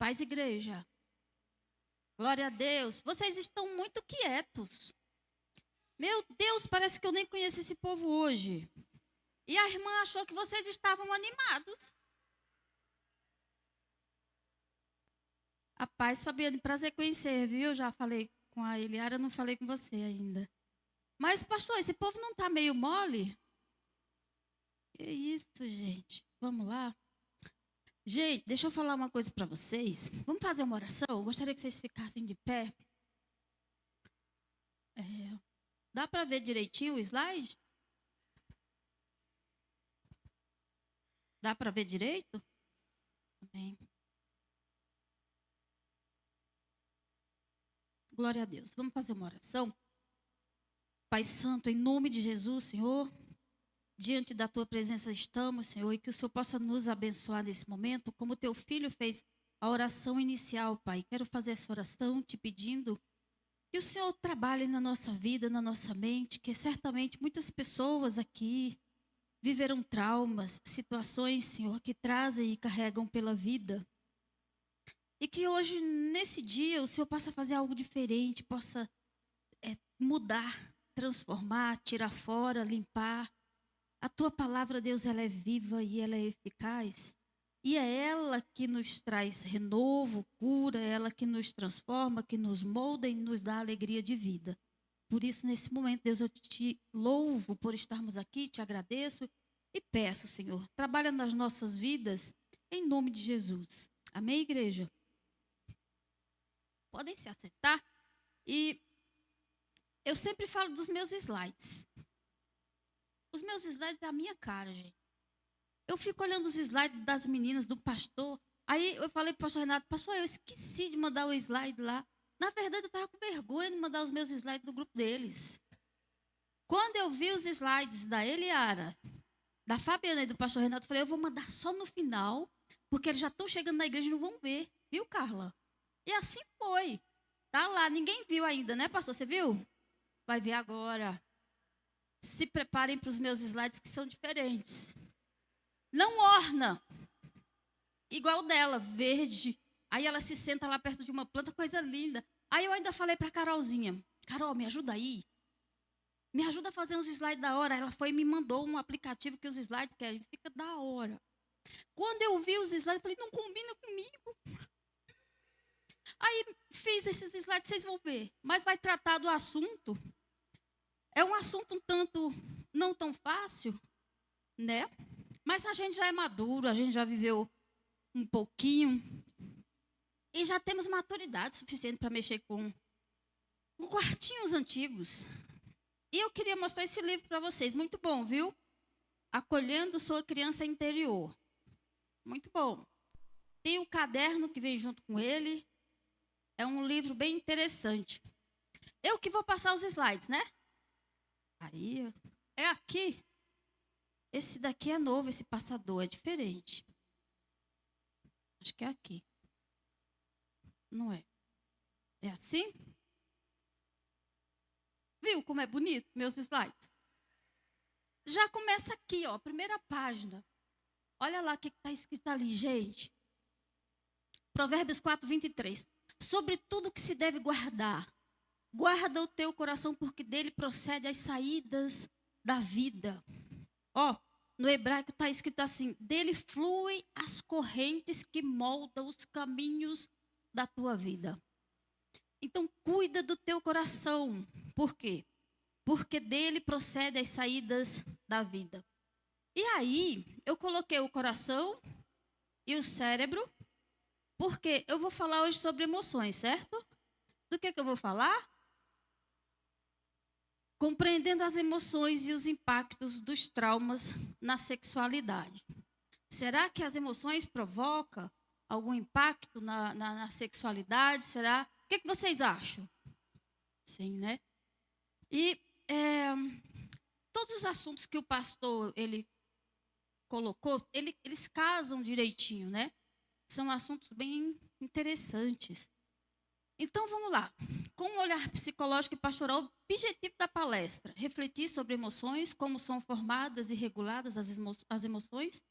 Paz, igreja. Glória a Deus. Vocês estão muito quietos. Meu Deus, parece que eu nem conheço esse povo hoje. E a irmã achou que vocês estavam animados. A paz, Fabiane, prazer conhecer, viu? Já falei com a Eliara, não falei com você ainda. Mas, pastor, esse povo não está meio mole? Que isso, gente. Vamos lá. Gente, deixa eu falar uma coisa para vocês. Vamos fazer uma oração? Eu gostaria que vocês ficassem de pé. Dá para ver direitinho o slide? Dá para ver direito? Amém. Glória a Deus. Vamos fazer uma oração? Pai Santo, em nome de Jesus, Senhor, diante da Tua presença estamos, Senhor, e que o Senhor possa nos abençoar nesse momento, como Teu Filho fez a oração inicial, Pai. Quero fazer essa oração te pedindo que o Senhor trabalhe na nossa vida, na nossa mente, que certamente muitas pessoas aqui viveram traumas, situações, Senhor, que trazem e carregam pela vida. E que hoje, nesse dia, o Senhor possa fazer algo diferente, possa mudar, transformar, tirar fora, limpar. A Tua palavra, Deus, ela é viva e ela é eficaz. E é ela que nos traz renovo, cura, é ela que nos transforma, que nos molda e nos dá alegria de vida. Por isso, nesse momento, Deus, eu te louvo por estarmos aqui, te agradeço e peço, Senhor, trabalha nas nossas vidas, em nome de Jesus. Amém, igreja? Podem se assentar. E eu sempre falo dos meus slides. Os meus slides é a minha cara, gente. Eu fico olhando os slides das meninas, do pastor. Aí eu falei para o pastor Renato, pastor, eu esqueci de mandar o slide lá. Na verdade, eu estava com vergonha de mandar os meus slides do grupo deles. Quando eu vi os slides da Eliara, da Fabiana e do pastor Renato, eu falei, eu vou mandar só no final, porque eles já estão chegando na igreja e não vão ver. Viu, Carla? E assim foi. Tá lá, ninguém viu ainda, né, pastor? Você viu? Vai ver agora. Se preparem para os meus slides que são diferentes. Não orna. Igual dela, verde. Aí ela se senta lá perto de uma planta, coisa linda. Aí eu ainda falei para a Carolzinha, Carol, me ajuda aí. Me ajuda a fazer uns slides da hora. Ela foi e me mandou um aplicativo que os slides querem. Fica da hora. Quando eu vi os slides, eu falei, não combina comigo. Aí fiz esses slides, vocês vão ver. Mas vai tratar do assunto. É um assunto um tanto não tão fácil, né? Mas a gente já é maduro, a gente já viveu um pouquinho. E já temos maturidade suficiente para mexer com quartinhos antigos. E eu queria mostrar esse livro para vocês. Muito bom, viu? Acolhendo Sua Criança Interior. Muito bom. Tem o caderno que vem junto com ele. É um livro bem interessante. Eu que vou passar os slides, né? Aí, é aqui. Esse daqui é novo, esse passador é diferente. Acho que é aqui. Não é? É assim? Viu como é bonito meus slides? Já começa aqui, ó, primeira página. Olha lá o que está escrito ali, gente. Provérbios 4, 23. Sobre tudo que se deve guardar, guarda o teu coração, porque dele procede as saídas da vida. Ó, no hebraico está escrito assim, dele fluem as correntes que moldam os caminhos da tua vida. Então, cuida do teu coração. Por quê? Porque dele procede as saídas da vida. E aí, eu coloquei o coração e o cérebro, porque eu vou falar hoje sobre emoções, certo? Do que eu vou falar? Compreendendo as emoções e os impactos dos traumas na sexualidade. Será que as emoções provocam algum impacto na sexualidade? Será? O que vocês acham? Sim, né? E todos os assuntos que o pastor ele colocou, eles casam direitinho, né? São assuntos bem interessantes. Então, vamos lá. Com um olhar psicológico e pastoral, o objetivo da palestra, refletir sobre emoções, como são formadas e reguladas as emoções,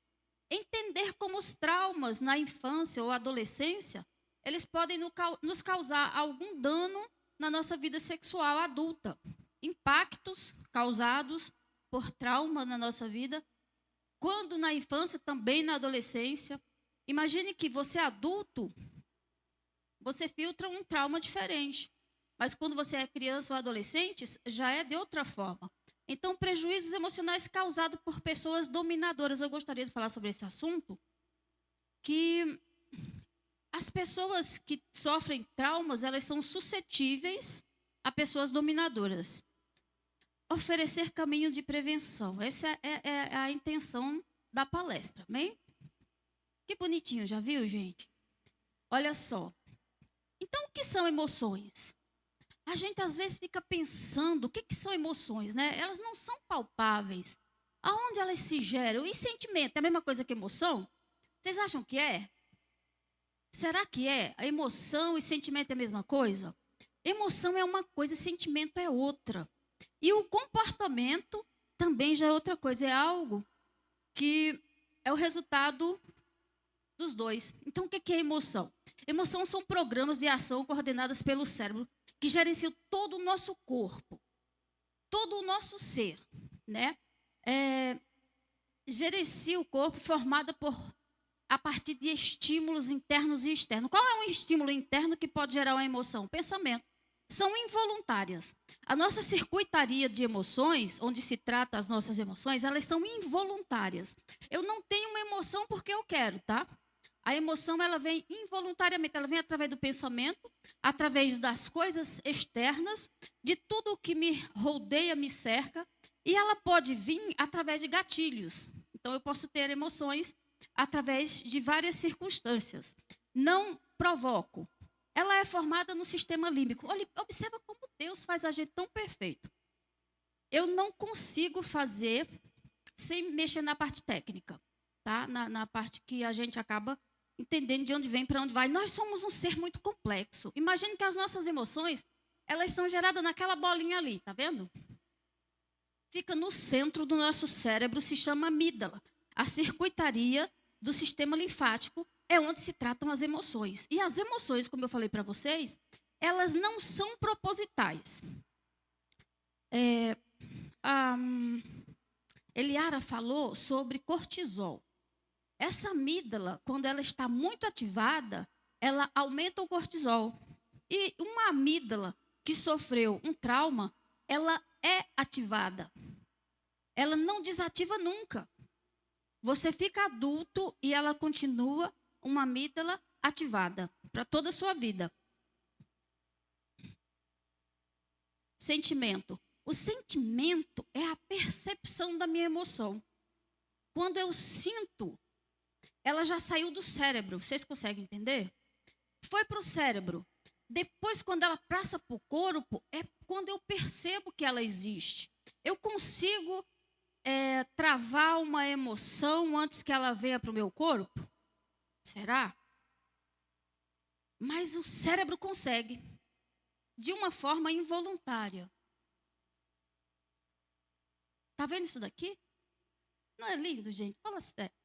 entender como os traumas na infância ou adolescência eles podem nos causar algum dano na nossa vida sexual adulta. Impactos causados por trauma na nossa vida, quando na infância, também na adolescência. Imagine que você é adulto, você filtra um trauma diferente. Mas quando você é criança ou adolescente, já é de outra forma. Então, prejuízos emocionais causados por pessoas dominadoras. Eu gostaria de falar sobre esse assunto, que as pessoas que sofrem traumas, elas são suscetíveis a pessoas dominadoras. Oferecer caminho de prevenção. Essa é a intenção da palestra, amém? Que bonitinho, já viu, gente? Olha só. Então, o que são emoções? A gente, às vezes, fica pensando, o que são emoções, né? Elas não são palpáveis. Aonde elas se geram? E sentimento, é a mesma coisa que emoção? Vocês acham que é? Será que é? A emoção e sentimento é a mesma coisa? Emoção é uma coisa, sentimento é outra. E o comportamento também já é outra coisa. É algo que é o resultado dos dois. Então, o que é emoção? Emoção são programas de ação coordenadas pelo cérebro que gerenciam todo o nosso corpo, todo o nosso ser, né? Gerencia o corpo formada a partir de estímulos internos e externos. Qual é um estímulo interno que pode gerar uma emoção? Pensamento. São involuntárias. A nossa circuitaria de emoções, onde se trata as nossas emoções, elas são involuntárias. Eu não tenho uma emoção porque eu quero, tá? A emoção, ela vem involuntariamente, ela vem através do pensamento, através das coisas externas, de tudo o que me rodeia, me cerca, e ela pode vir através de gatilhos. Então, eu posso ter emoções através de várias circunstâncias. Não provoco. Ela é formada no sistema límbico. Olha, observa como Deus faz a gente tão perfeito. Eu não consigo fazer sem mexer na parte técnica, tá? Na parte que a gente acaba entendendo de onde vem, para onde vai. Nós somos um ser muito complexo. Imagine que as nossas emoções, elas são geradas naquela bolinha ali, tá vendo? Fica no centro do nosso cérebro, se chama amígdala. A circuitaria do sistema linfático é onde se tratam as emoções. E as emoções, como eu falei para vocês, elas não são propositais. Eliara falou sobre cortisol. Essa amígdala, quando ela está muito ativada, ela aumenta o cortisol. E uma amígdala que sofreu um trauma, ela é ativada. Ela não desativa nunca. Você fica adulto e ela continua uma amígdala ativada para toda a sua vida. Sentimento. O sentimento é a percepção da minha emoção. Quando eu sinto, ela já saiu do cérebro. Vocês conseguem entender? Foi para o cérebro. Depois, quando ela passa para o corpo, é quando eu percebo que ela existe. Eu consigo travar uma emoção antes que ela venha para o meu corpo? Será? Mas o cérebro consegue, de uma forma involuntária. Está vendo isso daqui? Não é lindo, gente? Fala sério.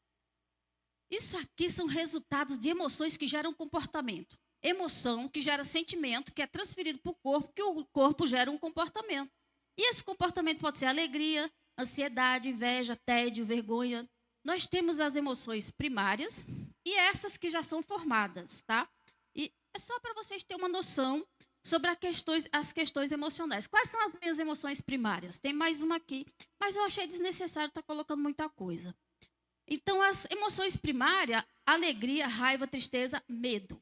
Isso aqui são resultados de emoções que geram comportamento. Emoção que gera sentimento, que é transferido para o corpo, que o corpo gera um comportamento. E esse comportamento pode ser alegria, ansiedade, inveja, tédio, vergonha. Nós temos as emoções primárias e essas que já são formadas, tá? E é só para vocês terem uma noção sobre as questões emocionais. Quais são as minhas emoções primárias? Tem mais uma aqui, mas eu achei desnecessário estar colocando muita coisa. Então, as emoções primárias, alegria, raiva, tristeza, medo.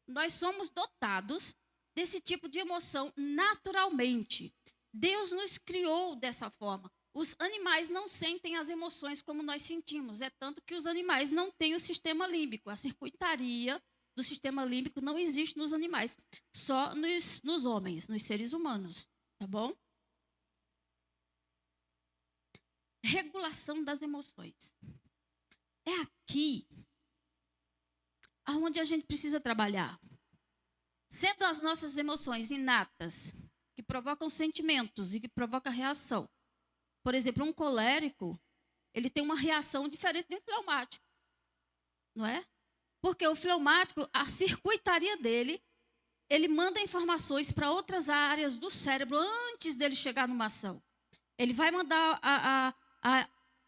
Nós somos dotados desse tipo de emoção naturalmente. Deus nos criou dessa forma. Os animais não sentem as emoções como nós sentimos. É tanto que os animais não têm o sistema límbico. A circuitaria do sistema límbico não existe nos animais. Só nos homens, nos seres humanos. Tá bom? Regulação das emoções. É aqui aonde a gente precisa trabalhar. Sendo as nossas emoções inatas, que provocam sentimentos e que provocam reação. Por exemplo, um colérico, ele tem uma reação diferente de um fleumático. Não é? Porque o fleumático, a circuitaria dele, ele manda informações para outras áreas do cérebro antes dele chegar numa ação. Ele vai mandar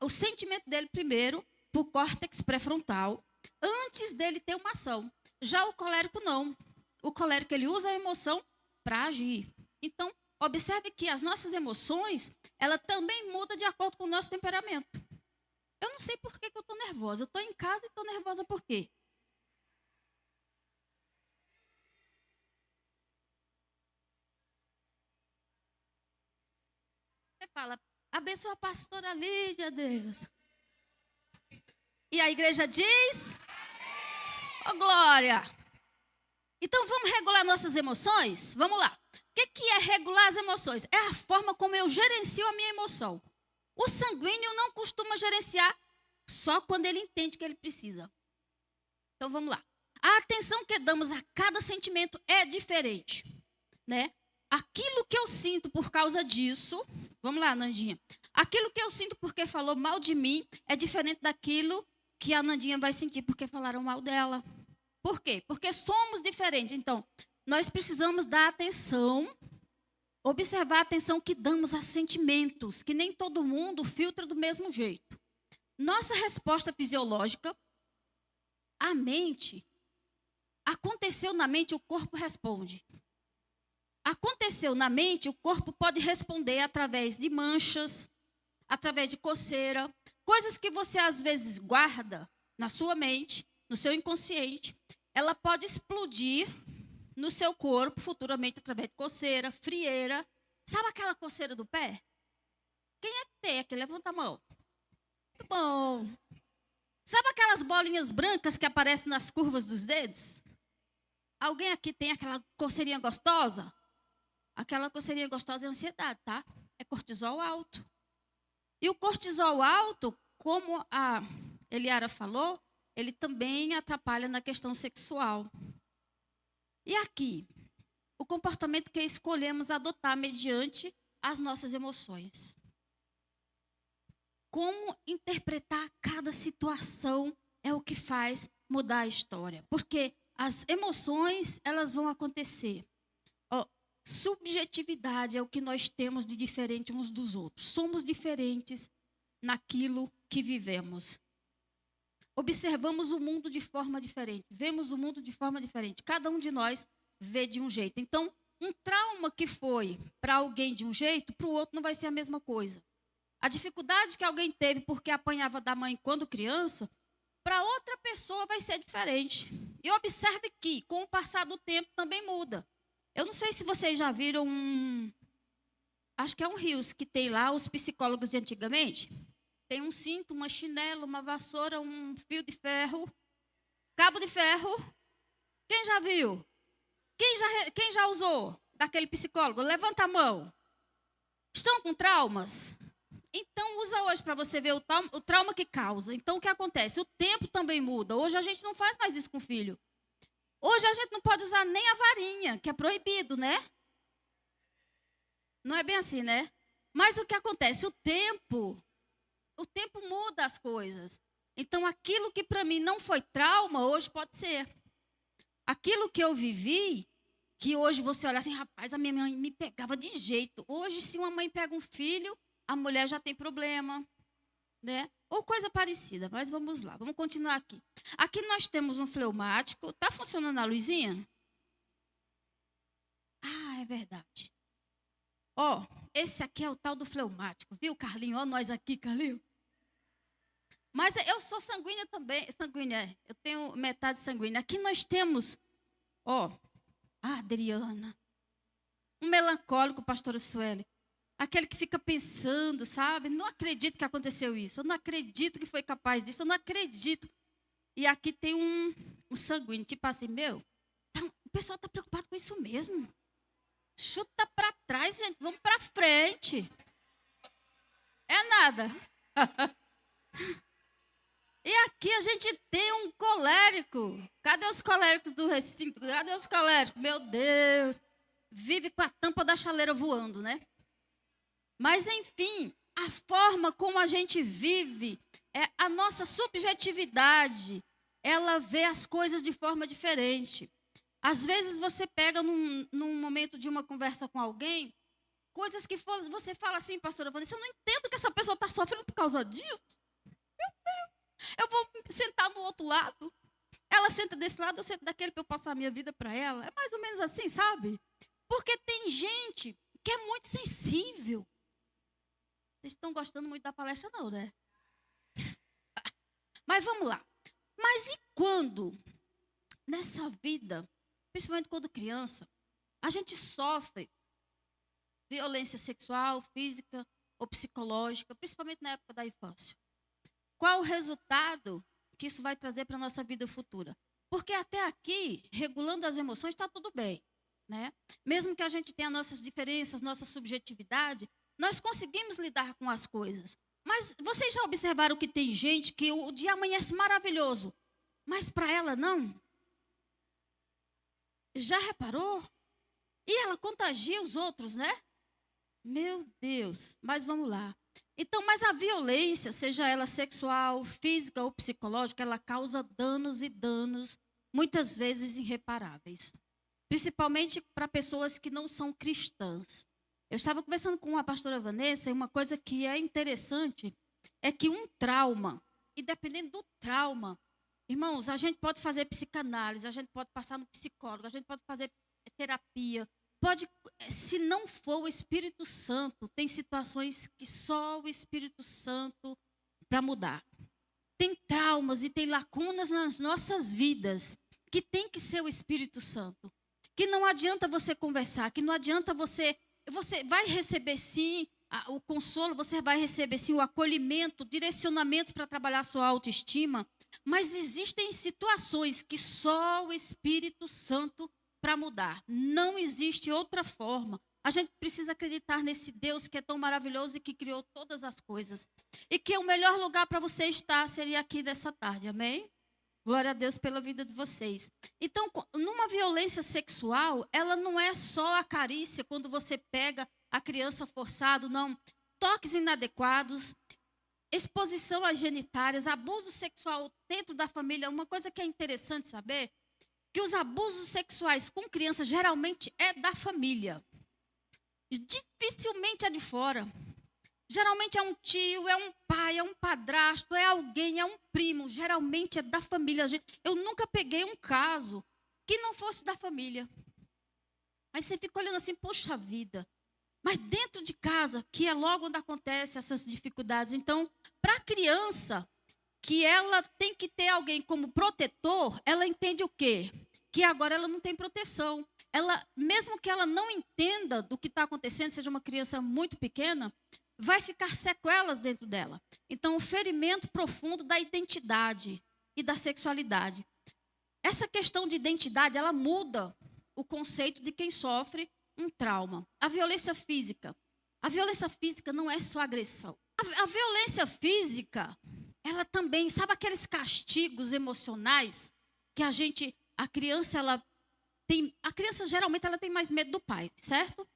o sentimento dele primeiro para o córtex pré-frontal, antes dele ter uma ação. Já o colérico não. O colérico, ele usa a emoção para agir. Então, observe que as nossas emoções, ela também muda de acordo com o nosso temperamento. Eu não sei por que eu estou nervosa. Eu estou em casa e estou nervosa por quê? Você fala, abençoa a pastora Lídia, Deus. E a igreja diz, oh, glória. Então, vamos regular nossas emoções? Vamos lá. O que é regular as emoções? É a forma como eu gerencio a minha emoção. O sanguíneo não costuma gerenciar só quando ele entende que ele precisa. Então, vamos lá. A atenção que damos a cada sentimento é diferente, né? Aquilo que eu sinto por causa disso, vamos lá, Nandinha. Aquilo que eu sinto porque falou mal de mim é diferente daquilo que a Nandinha vai sentir porque falaram mal dela. Por quê? Porque somos diferentes. Então, nós precisamos dar atenção, observar a atenção que damos a sentimentos, que nem todo mundo filtra do mesmo jeito. Nossa resposta fisiológica, a mente, aconteceu na mente, o corpo responde. Aconteceu na mente, o corpo pode responder através de manchas, através de coceira, coisas que você às vezes guarda na sua mente, no seu inconsciente, ela pode explodir no seu corpo futuramente através de coceira, frieira. Sabe aquela coceira do pé? Quem é que tem aqui? Levanta a mão. Muito bom. Sabe aquelas bolinhas brancas que aparecem nas curvas dos dedos? Alguém aqui tem aquela coceirinha gostosa? Aquela coceirinha gostosa é ansiedade, tá? É cortisol alto. E o cortisol alto, como a Eliara falou, ele também atrapalha na questão sexual. E aqui, o comportamento que escolhemos adotar mediante as nossas emoções. Como interpretar cada situação é o que faz mudar a história. Porque as emoções, elas vão acontecer. Subjetividade é o que nós temos de diferente uns dos outros. Somos diferentes naquilo que vivemos. Observamos o mundo de forma diferente. Vemos o mundo de forma diferente. Cada um de nós vê de um jeito. Então, um trauma que foi para alguém de um jeito, para o outro não vai ser a mesma coisa. A dificuldade que alguém teve porque apanhava da mãe quando criança, para outra pessoa vai ser diferente. E observe que, com o passar do tempo, também muda. Eu não sei se vocês já viram acho que é um Rios, que tem lá os psicólogos de antigamente. Tem um cinto, uma chinela, uma vassoura, um fio de ferro, cabo de ferro. Quem já viu? Quem já usou daquele psicólogo? Levanta a mão. Estão com traumas? Então, usa hoje para você ver o trauma que causa. Então, o que acontece? O tempo também muda. Hoje a gente não faz mais isso com o filho. Hoje a gente não pode usar nem a varinha, que é proibido, né? Não é bem assim, né? Mas o que acontece? O tempo muda as coisas. Então, aquilo que para mim não foi trauma, hoje pode ser. Aquilo que eu vivi, que hoje você olha assim, rapaz, a minha mãe me pegava de jeito. Hoje, se uma mãe pega um filho, a mulher já tem problema, né? Ou coisa parecida, mas vamos lá, vamos continuar aqui. Aqui nós temos um fleumático. Está funcionando a luzinha? Ah, é verdade. Ó, esse aqui é o tal do fleumático, viu, Carlinho? Ó, nós aqui, Carlinho. Mas eu sou sanguínea também, sanguínea, eu tenho metade sanguínea. Aqui nós temos, ó, a Adriana, um melancólico, pastor Sueli. Aquele que fica pensando, sabe? Não acredito que aconteceu isso. Eu não acredito que foi capaz disso. Eu não acredito. E aqui tem um sanguíneo, tipo assim, o pessoal está preocupado com isso mesmo. Chuta para trás, gente. Vamos para frente. É nada. E aqui a gente tem um colérico. Cadê os coléricos do recinto? Cadê os coléricos? Meu Deus. Vive com a tampa da chaleira voando, né? Mas, enfim, a forma como a gente vive, a nossa subjetividade, ela vê as coisas de forma diferente. Às vezes você pega num momento de uma conversa com alguém, coisas que você fala assim, pastora Vanessa, eu não entendo que essa pessoa está sofrendo por causa disso. Eu vou sentar no outro lado. Ela senta desse lado, eu sento daquele para eu passar a minha vida para ela. É mais ou menos assim, sabe? Porque tem gente que é muito sensível. Vocês estão gostando muito da palestra, não, né? Mas vamos lá. Mas e quando, nessa vida, principalmente quando criança, a gente sofre violência sexual, física ou psicológica, principalmente na época da infância? Qual o resultado que isso vai trazer para a nossa vida futura? Porque até aqui, regulando as emoções, está tudo bem, né? Mesmo que a gente tenha nossas diferenças, nossa subjetividade, nós conseguimos lidar com as coisas. Mas vocês já observaram que tem gente que o dia amanhece maravilhoso, mas para ela não? Já reparou? E ela contagia os outros, né? Meu Deus, mas vamos lá. Então, mas a violência, seja ela sexual, física ou psicológica, ela causa danos e danos, muitas vezes irreparáveis. Principalmente para pessoas que não são cristãs. Eu estava conversando com a pastora Vanessa e uma coisa que é interessante é que um trauma, e dependendo do trauma, irmãos, a gente pode fazer psicanálise, a gente pode passar no psicólogo, a gente pode fazer terapia, pode, se não for o Espírito Santo, tem situações que só o Espírito Santo para mudar. Tem traumas e tem lacunas nas nossas vidas que tem que ser o Espírito Santo. Que não adianta você conversar, que não adianta você vai receber sim o consolo, você vai receber sim o acolhimento, direcionamentos para trabalhar a sua autoestima, mas existem situações que só o Espírito Santo para mudar. Não existe outra forma. A gente precisa acreditar nesse Deus que é tão maravilhoso e que criou todas as coisas. E que o melhor lugar para você estar seria aqui nessa tarde, amém? Glória a Deus pela vida de vocês. Então, numa violência sexual, ela não é só a carícia quando você pega a criança forçado, não. Toques inadequados, exposição às genitárias, abuso sexual dentro da família. Uma coisa que é interessante saber, que os abusos sexuais com crianças geralmente é da família. Dificilmente é de fora. Geralmente é um tio, é um pai, é um padrasto, é alguém, é um primo. Geralmente é da família. Eu nunca peguei um caso que não fosse da família. Aí você fica olhando assim, poxa vida. Mas dentro de casa, que é logo onde acontecem essas dificuldades. Então, para a criança, que ela tem que ter alguém como protetor, ela entende o quê? Que agora ela não tem proteção. Ela, mesmo que ela não entenda do que está acontecendo, seja uma criança muito pequena, vai ficar sequelas dentro dela. Então, o ferimento profundo da identidade e da sexualidade. Essa questão de identidade, ela muda o conceito de quem sofre um trauma. A violência física. A violência física não é só agressão. A violência física, ela também, sabe aqueles castigos emocionais que a criança, ela tem, a criança geralmente ela tem mais medo do pai, certo?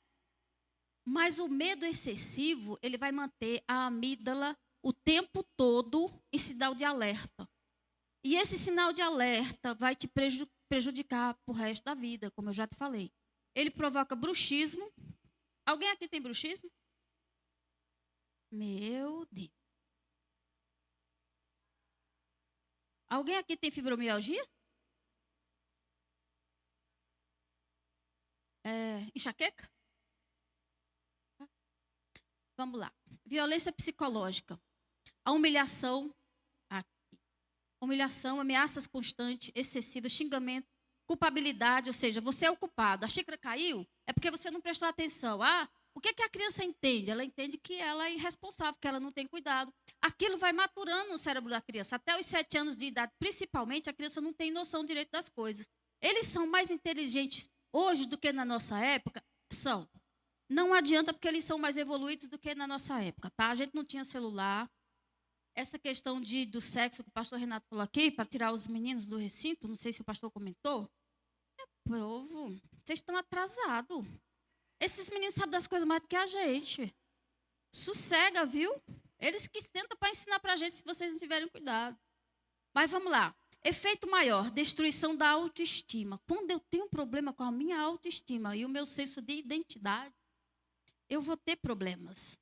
Mas o medo excessivo, ele vai manter a amígdala o tempo todo em sinal de alerta. E esse sinal de alerta vai te prejudicar pro resto da vida, como eu já te falei. Ele provoca bruxismo. Alguém aqui tem bruxismo? Meu Deus. Alguém aqui tem fibromialgia? Enxaqueca? Vamos lá. Violência psicológica. A humilhação, ameaças constantes, excessivas, xingamento, culpabilidade, ou seja, você é o culpado. A xícara caiu, é porque você não prestou atenção. O que a criança entende? Ela entende que ela é irresponsável, que ela não tem cuidado. Aquilo vai maturando no cérebro da criança. Até os 7 anos de idade, principalmente, a criança não tem noção direito das coisas. Eles são mais inteligentes hoje do que na nossa época? São. Não adianta porque eles são mais evoluídos do que na nossa época, tá? A gente não tinha celular. Essa questão do sexo que o pastor Renato falou aqui, para tirar os meninos do recinto, não sei se o pastor comentou. Povo, vocês estão atrasados. Esses meninos sabem das coisas mais do que a gente. Sossega, viu? Eles que tentam para ensinar para a gente se vocês não tiverem cuidado. Mas vamos lá. Efeito maior, destruição da autoestima. Quando eu tenho um problema com a minha autoestima e o meu senso de identidade, eu vou ter problemas.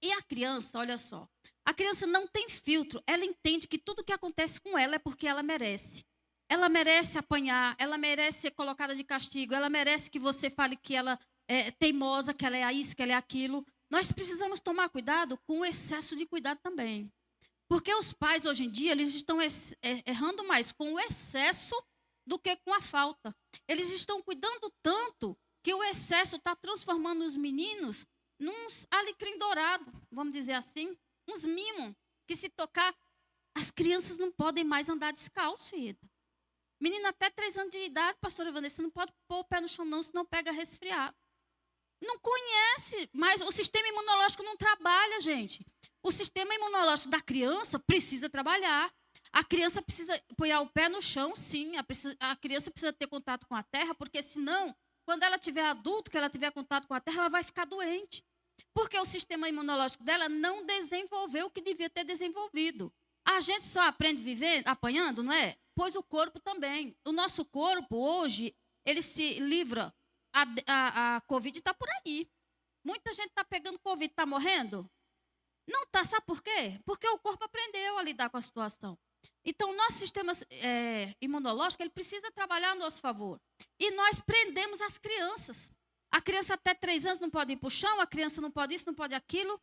E a criança, olha só, a criança não tem filtro, ela entende que tudo que acontece com ela é porque ela merece. Ela merece apanhar, ela merece ser colocada de castigo, ela merece que você fale que ela é teimosa, que ela é isso, que ela é aquilo. Nós precisamos tomar cuidado com o excesso de cuidado também. Porque os pais, hoje em dia, eles estão errando mais com o excesso do que com a falta. Eles estão cuidando tanto que o excesso está transformando os meninos nos alecrim dourado, vamos dizer assim, uns mimos, que se tocar, as crianças não podem mais andar descalço, Ida. Menina até 3 anos de idade, pastora Vanessa, não pode pôr o pé no chão não, senão pega resfriado. Não conhece, mas o sistema imunológico não trabalha, gente. O sistema imunológico da criança precisa trabalhar. A criança precisa pôr o pé no chão, sim. A criança precisa ter contato com a terra, porque senão, quando ela tiver adulto, que ela tiver contato com a terra, ela vai ficar doente. Porque o sistema imunológico dela não desenvolveu o que devia ter desenvolvido. A gente só aprende vivendo, apanhando, não é? Pois o corpo também. O nosso corpo, hoje, ele se livra. A Covid está por aí. Muita gente está pegando Covid, está morrendo? Não está, sabe por quê? Porque o corpo aprendeu a lidar com a situação. Então, o nosso sistema imunológico, ele precisa trabalhar a nosso favor. E nós prendemos as crianças. A criança até 3 anos não pode ir para o chão, a criança não pode isso, não pode aquilo.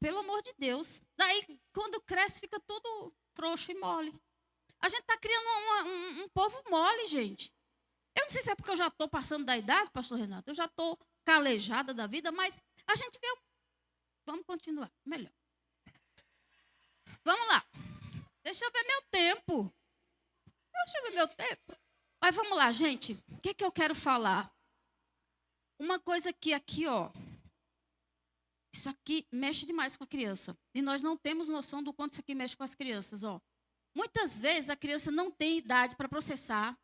Pelo amor de Deus. Daí, quando cresce, fica tudo frouxo e mole. A gente está criando um povo mole, gente. Eu não sei se é porque eu já estou passando da idade, pastor Renato, eu já estou calejada da vida, mas a gente vê. Vamos continuar, melhor. Vamos lá. Deixa eu ver meu tempo. Mas vamos lá, gente. O que eu quero falar? Uma coisa que aqui, ó. Isso aqui mexe demais com a criança. E nós não temos noção do quanto isso aqui mexe com as crianças, ó. Muitas vezes a criança não tem idade para processar,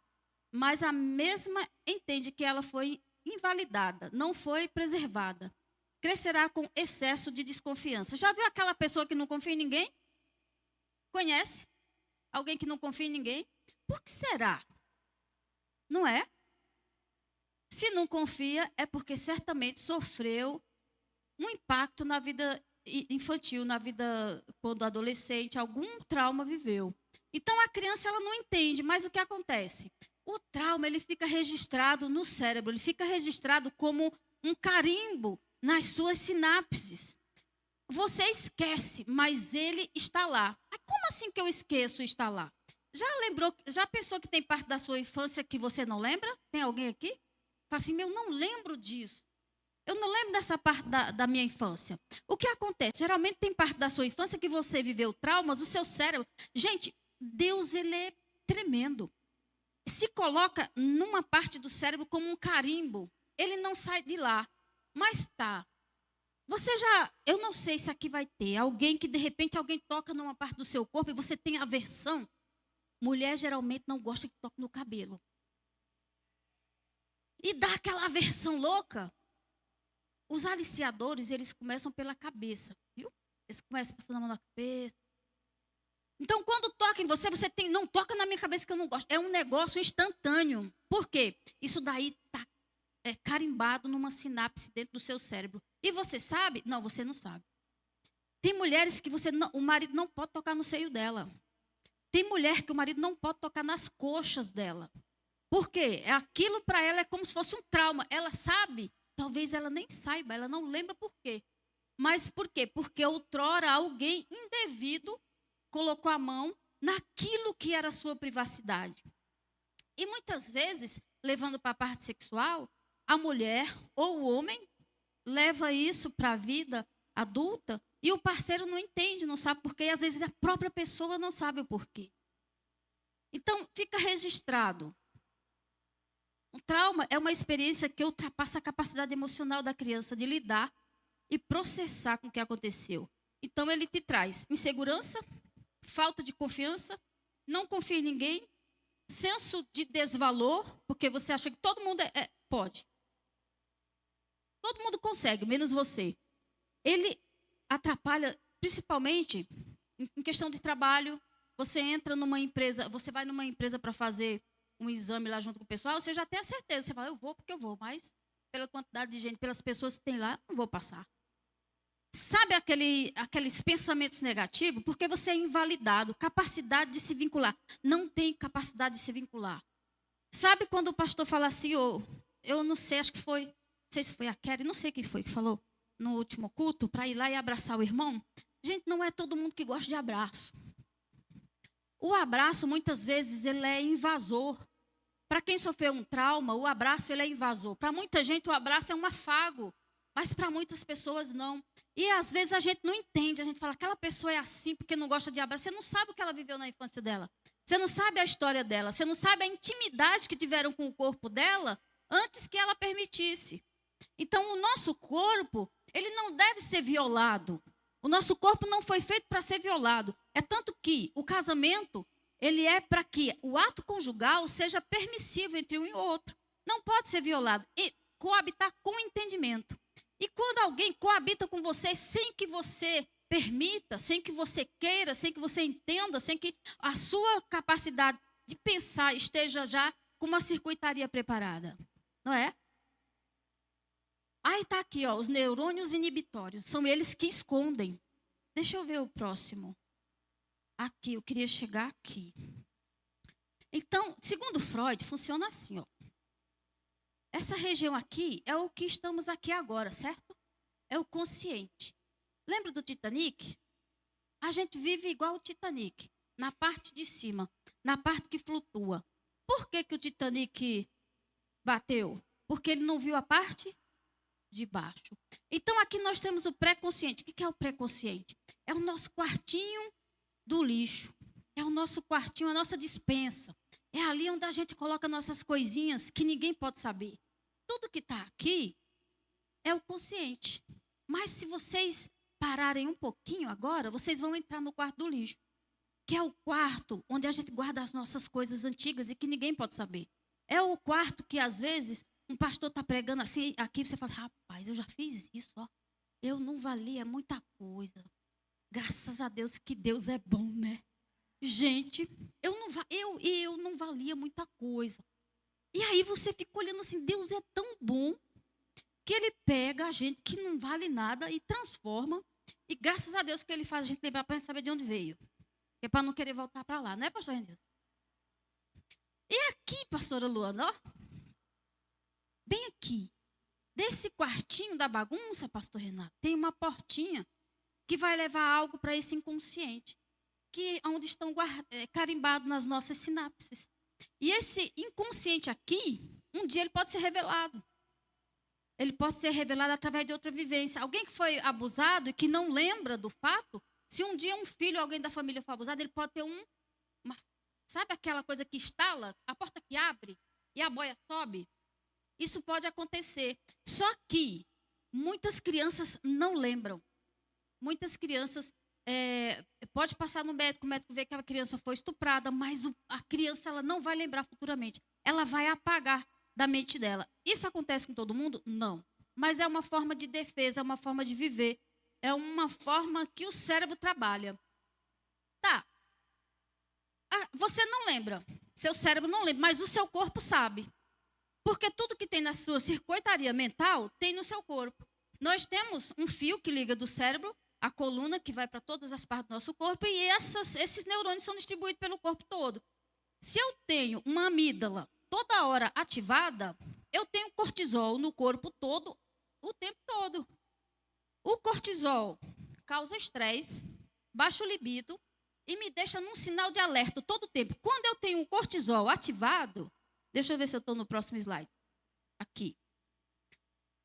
mas a mesma entende que ela foi invalidada, não foi preservada. Crescerá com excesso de desconfiança. Já viu aquela pessoa que não confia em ninguém? Conhece? Alguém que não confia em ninguém? Por que será? Não é? Se não confia, é porque certamente sofreu um impacto na vida infantil, na vida quando adolescente, algum trauma viveu. Então a criança ela não entende, mas o que acontece? O trauma ele fica registrado no cérebro, ele fica registrado como um carimbo nas suas sinapses. Você esquece, mas ele está lá. Ah, como assim que eu esqueço e está lá? Já pensou que tem parte da sua infância que você não lembra? Tem alguém aqui? Fala assim, eu não lembro disso. Eu não lembro dessa parte da minha infância. O que acontece? Geralmente tem parte da sua infância que você viveu traumas, o seu cérebro. Gente, Deus, ele é tremendo. Se coloca numa parte do cérebro como um carimbo. Ele não sai de lá. Mas tá. Eu não sei se aqui vai ter alguém que de repente alguém toca numa parte do seu corpo e você tem aversão. Mulher geralmente não gosta que toque no cabelo. E dá aquela aversão louca. Os aliciadores, eles começam pela cabeça, viu? Eles começam passando a mão na cabeça. Então, quando toca em você, não toca na minha cabeça que eu não gosto. É um negócio instantâneo. Por quê? Isso daí está carimbado numa sinapse dentro do seu cérebro. E você sabe? Não, você não sabe. Tem mulheres que o marido não pode tocar no seio dela. Tem mulher que o marido não pode tocar nas coxas dela. Por quê? Aquilo para ela é como se fosse um trauma. Ela sabe. Talvez ela nem saiba, ela não lembra por quê. Mas por quê? Porque outrora alguém indevido colocou a mão naquilo que era a sua privacidade. E muitas vezes, levando para a parte sexual, a mulher ou o homem leva isso para a vida adulta e o parceiro não entende, não sabe por quê. E às vezes a própria pessoa não sabe o porquê. Então, fica registrado. O trauma é uma experiência que ultrapassa a capacidade emocional da criança de lidar e processar com o que aconteceu. Então, ele te traz insegurança, falta de confiança, não confia em ninguém, senso de desvalor, porque você acha que todo mundo pode. Todo mundo consegue, menos você. Ele atrapalha, principalmente, em questão de trabalho, você entra numa empresa, você vai numa empresa para fazer um exame lá junto com o pessoal, você já tem a certeza. Você fala, eu vou porque eu vou, mas pela quantidade de gente, pelas pessoas que tem lá, não vou passar. Sabe aqueles pensamentos negativos? Porque você é invalidado, capacidade de se vincular. Não tem capacidade de se vincular. Sabe quando o pastor fala assim, eu não sei, acho que foi, não sei se foi a Kelly, não sei quem foi que falou no último culto, para ir lá e abraçar o irmão. Gente, não é todo mundo que gosta de abraço. O abraço, muitas vezes, ele é invasor. Para quem sofreu um trauma, o abraço ele é invasor. Para muita gente, o abraço é um afago. Mas para muitas pessoas, não. E às vezes a gente não entende. A gente fala, aquela pessoa é assim porque não gosta de abraço. Você não sabe o que ela viveu na infância dela. Você não sabe a história dela. Você não sabe a intimidade que tiveram com o corpo dela antes que ela permitisse. Então, o nosso corpo, ele não deve ser violado. O nosso corpo não foi feito para ser violado. É tanto que o casamento, ele é para que o ato conjugal seja permissível entre um e outro. Não pode ser violado. E coabitar com entendimento. E quando alguém coabita com você sem que você permita, sem que você queira, sem que você entenda, sem que a sua capacidade de pensar esteja já com uma circuitaria preparada. Não é? Aí está aqui, ó, os neurônios inibitórios. São eles que escondem. Deixa eu ver o próximo. Aqui, eu queria chegar aqui. Então, segundo Freud, funciona assim, ó. Essa região aqui é o que estamos aqui agora, certo? É o consciente. Lembra do Titanic? A gente vive igual o Titanic, na parte de cima, na parte que flutua. Por que o Titanic bateu? Porque ele não viu a parte de baixo. Então, aqui nós temos o pré-consciente. O que é o pré-consciente? É o nosso quartinho do lixo. É o nosso quartinho, a nossa despensa. É ali onde a gente coloca nossas coisinhas que ninguém pode saber. Tudo que está aqui é o consciente. Mas se vocês pararem um pouquinho agora, vocês vão entrar no quarto do lixo. Que é o quarto onde a gente guarda as nossas coisas antigas e que ninguém pode saber. É o quarto que, às vezes, um pastor está pregando assim, aqui você fala, rapaz, eu já fiz isso, ó. Eu não valia muita coisa. Graças a Deus que Deus é bom, né? Gente, eu não valia muita coisa. E aí você fica olhando assim, Deus é tão bom que ele pega a gente que não vale nada e transforma. E graças a Deus que ele faz a gente lembrar para saber de onde veio. É para não querer voltar para lá, não é, pastor Renilson? E aqui, pastora Luana, ó. Bem aqui, desse quartinho da bagunça, pastor Renato, tem uma portinha que vai levar algo para esse inconsciente, que é onde estão carimbados nas nossas sinapses. E esse inconsciente aqui, um dia ele pode ser revelado. Ele pode ser revelado através de outra vivência. Alguém que foi abusado e que não lembra do fato, se um dia um filho ou alguém da família for abusado, ele pode ter sabe aquela coisa que estala, a porta que abre e a boia sobe? Isso pode acontecer. Só que muitas crianças não lembram. Muitas crianças pode passar no médico, o médico vê que a criança foi estuprada, mas a criança ela não vai lembrar futuramente. Ela vai apagar da mente dela. Isso acontece com todo mundo? Não. Mas é uma forma de defesa, é uma forma de viver. É uma forma que o cérebro trabalha. Tá. Você não lembra. Seu cérebro não lembra, mas o seu corpo sabe. Porque tudo que tem na sua circuitaria mental tem no seu corpo. Nós temos um fio que liga do cérebro, a coluna que vai para todas as partes do nosso corpo, e esses neurônios são distribuídos pelo corpo todo. Se eu tenho uma amígdala toda hora ativada, eu tenho cortisol no corpo todo, o tempo todo. O cortisol causa estresse, baixa o libido e me deixa num sinal de alerta todo o tempo. Quando eu tenho um cortisol ativado, deixa eu ver se eu estou no próximo slide. Aqui.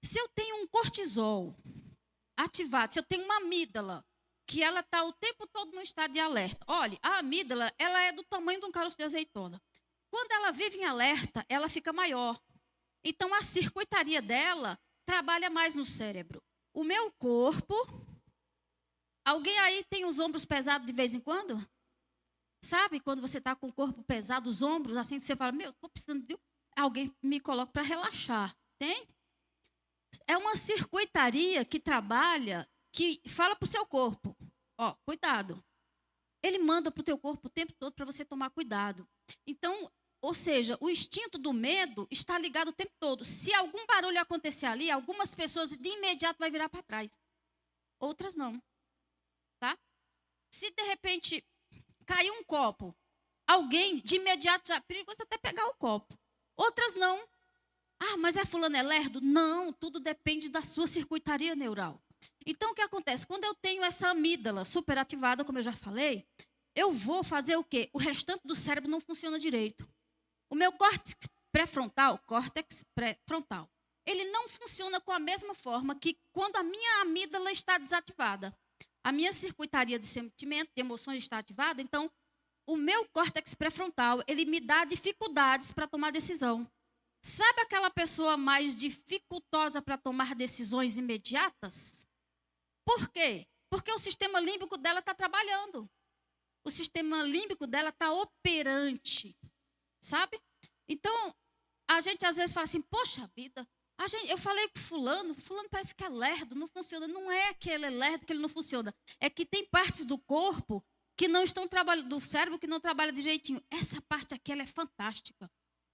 Se eu tenho um cortisol ativado, se eu tenho uma amígdala, que ela está o tempo todo no estado de alerta. Olha, a amígdala, ela é do tamanho de um caroço de azeitona. Quando ela vive em alerta, ela fica maior. Então, a circuitaria dela trabalha mais no cérebro. O meu corpo... Alguém aí tem os ombros pesados de vez em quando? Sabe quando você está com o corpo pesado, os ombros, assim, você fala, estou precisando de... Alguém me coloca para relaxar. Tem? É uma circuitaria que trabalha, que fala para o seu corpo. Ó, cuidado. ele manda para o teu corpo o tempo todo para você tomar cuidado. Então, ou seja, o instinto do medo está ligado o tempo todo. Se algum barulho acontecer ali, algumas pessoas de imediato vai virar para trás. Outras não, tá? Se de repente cair um copo, alguém de imediato já perigoso até pegar o copo. Outras não. Ah, mas fulano é lerdo? Não, tudo depende da sua circuitaria neural. Então, o que acontece? Quando eu tenho essa amígdala superativada, como eu já falei, eu vou fazer o quê? O restante do cérebro não funciona direito. O meu córtex pré-frontal, ele não funciona com a mesma forma que quando a minha amígdala está desativada. A minha circuitaria de sentimento, de emoções está ativada, então o meu córtex pré-frontal, ele me dá dificuldades para tomar decisão. Sabe aquela pessoa mais dificultosa para tomar decisões imediatas? Por quê? Porque o sistema límbico dela está trabalhando. O sistema límbico dela está operante, sabe? Então, a gente às vezes fala assim, poxa vida, eu falei com fulano parece que é lerdo, não funciona. Não é que ele é lerdo, que ele não funciona. É que tem partes do corpo que não estão trabalhando, do cérebro que não trabalha de jeitinho. Essa parte aqui, ela é fantástica.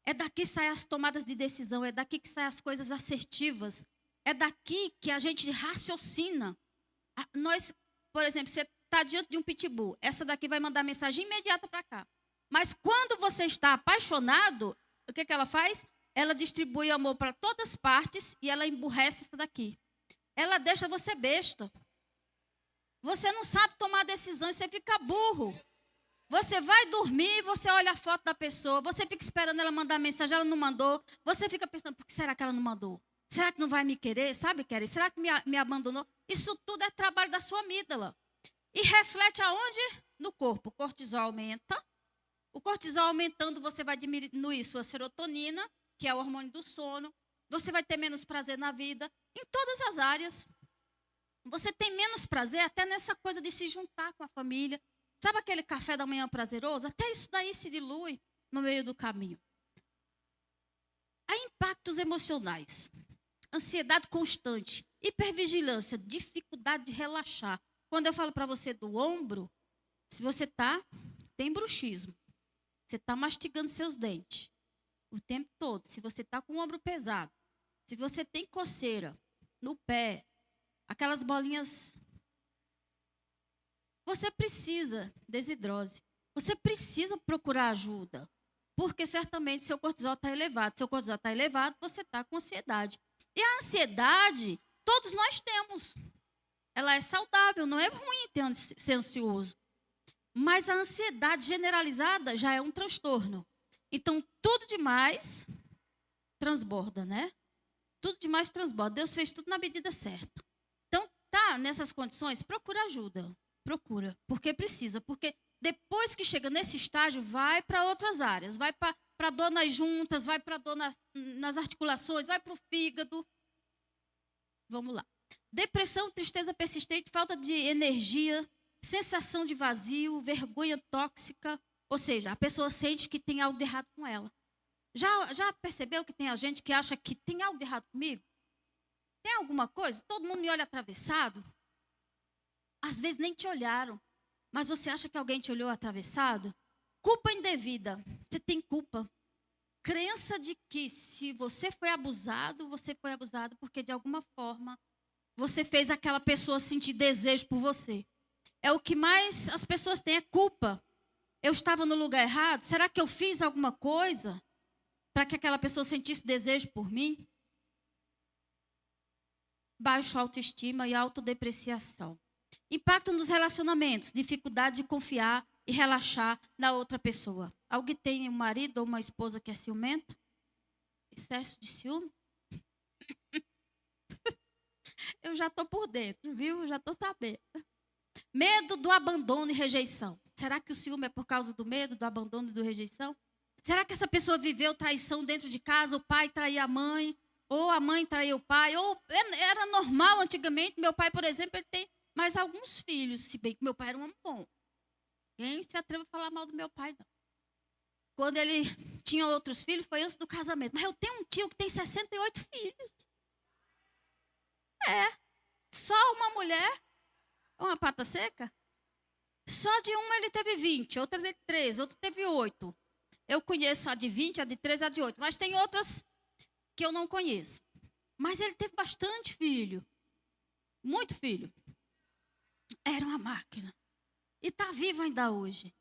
É daqui que saem as tomadas de decisão, é daqui que saem as coisas assertivas. É daqui que a gente raciocina. Nós, por exemplo, você está diante de um pitbull, essa daqui vai mandar mensagem imediata para cá. Mas quando você está apaixonado, o que ela faz? Ela distribui amor para todas as partes e ela emburrece essa daqui. Ela deixa você besta. Você não sabe tomar decisão e você fica burro. Você vai dormir, você olha a foto da pessoa, você fica esperando ela mandar mensagem, ela não mandou. Você fica pensando, por que será que ela não mandou? Será que não vai me querer? Sabe, querer? Será que me abandonou? Isso tudo é trabalho da sua amígdala. E reflete aonde? No corpo. O cortisol aumenta. O cortisol aumentando, você vai diminuir sua serotonina, que é o hormônio do sono. Você vai ter menos prazer na vida, em todas as áreas. Você tem menos prazer até nessa coisa de se juntar com a família. Sabe aquele café da manhã prazeroso? Até isso daí se dilui no meio do caminho. Há impactos emocionais. Ansiedade constante, hipervigilância, dificuldade de relaxar. Quando eu falo para você do ombro, se você tem bruxismo, você está mastigando seus dentes o tempo todo, se você está com o ombro pesado, se você tem coceira no pé, aquelas bolinhas, você precisa desidrose, você precisa procurar ajuda, porque certamente seu cortisol está elevado. Seu cortisol está elevado, você está com ansiedade. E a ansiedade, todos nós temos. Ela é saudável, não é ruim ser ansioso. Mas a ansiedade generalizada já é um transtorno. Então, tudo demais transborda, né? Tudo demais transborda. Deus fez tudo na medida certa. Então, nessas condições, procura ajuda. Procura, porque precisa. Porque depois que chega nesse estágio, vai para outras áreas. Vai para dor nas juntas, vai para dor nas articulações, vai para o fígado. Vamos lá. Depressão, tristeza persistente, falta de energia, sensação de vazio, vergonha tóxica. Ou seja, a pessoa sente que tem algo de errado com ela. Já percebeu que tem a gente que acha que tem algo de errado comigo? Tem alguma coisa? Todo mundo me olha atravessado? Às vezes nem te olharam, mas você acha que alguém te olhou atravessado? Culpa indevida. Você tem culpa. Crença de que se você foi abusado porque de alguma forma você fez aquela pessoa sentir desejo por você. É o que mais as pessoas têm, é culpa. Eu estava no lugar errado? Será que eu fiz alguma coisa para que aquela pessoa sentisse desejo por mim? Baixa autoestima e autodepreciação. Impacto nos relacionamentos, dificuldade de confiar e relaxar na outra pessoa. Alguém tem um marido ou uma esposa que é ciumenta? Excesso de ciúme? Eu já estou por dentro, viu? Eu já estou sabendo. Medo do abandono e rejeição. Será que o ciúme é por causa do medo, do abandono e da rejeição? Será que essa pessoa viveu traição dentro de casa? O pai traía a mãe, ou a mãe traía o pai, ou era normal antigamente. Meu pai, por exemplo, ele tem mais alguns filhos, se bem que meu pai era um homem bom. Quem se atreve a falar mal do meu pai, não. Quando ele tinha outros filhos, foi antes do casamento. Mas eu tenho um tio que tem 68 filhos. Só uma mulher, uma pata seca. Só de uma ele teve 20, outra teve 13, outra teve 8. Eu conheço a de 20, a de 13, a de 8. Mas tem outras que eu não conheço. Mas ele teve bastante filho. Muito filho. Era uma máquina. E está vivo ainda hoje.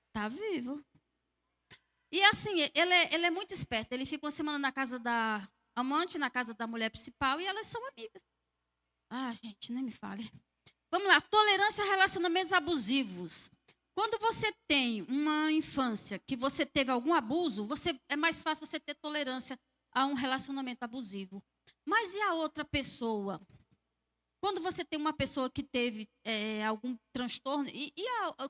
Está vivo. E assim, ele é muito esperto. Ele fica uma semana na casa da amante, na casa da mulher principal, e elas são amigas. Ah, gente, nem me fale. Vamos lá, tolerância a relacionamentos abusivos. Quando você tem uma infância que você teve algum abuso, é mais fácil você ter tolerância a um relacionamento abusivo. Mas e a outra pessoa? Quando você tem uma pessoa que teve algum transtorno,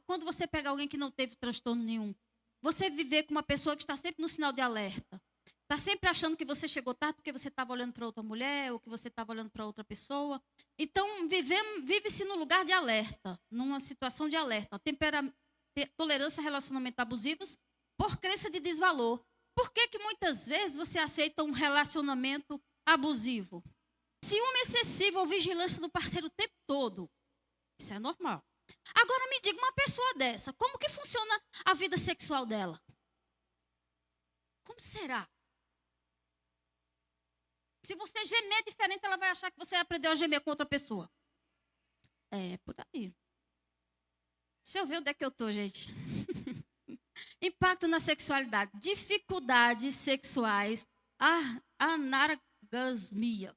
quando você pega alguém que não teve transtorno nenhum, você viver com uma pessoa que está sempre no sinal de alerta, está sempre achando que você chegou tarde porque você estava olhando para outra mulher ou que você estava olhando para outra pessoa. Então, vive-se no lugar de alerta, numa situação de alerta. Tolerância a relacionamentos abusivos por crença de desvalor. Por que muitas vezes você aceita um relacionamento abusivo? Ciúme excessivo ou vigilância do parceiro o tempo todo. Isso é normal. Agora me diga, uma pessoa dessa, como que funciona a vida sexual dela? Como será? Se você gemer diferente, ela vai achar que você aprendeu a gemer com outra pessoa. É, por aí. Deixa eu ver onde é que eu estou, gente. Impacto na sexualidade. Dificuldades sexuais. Anargasmia.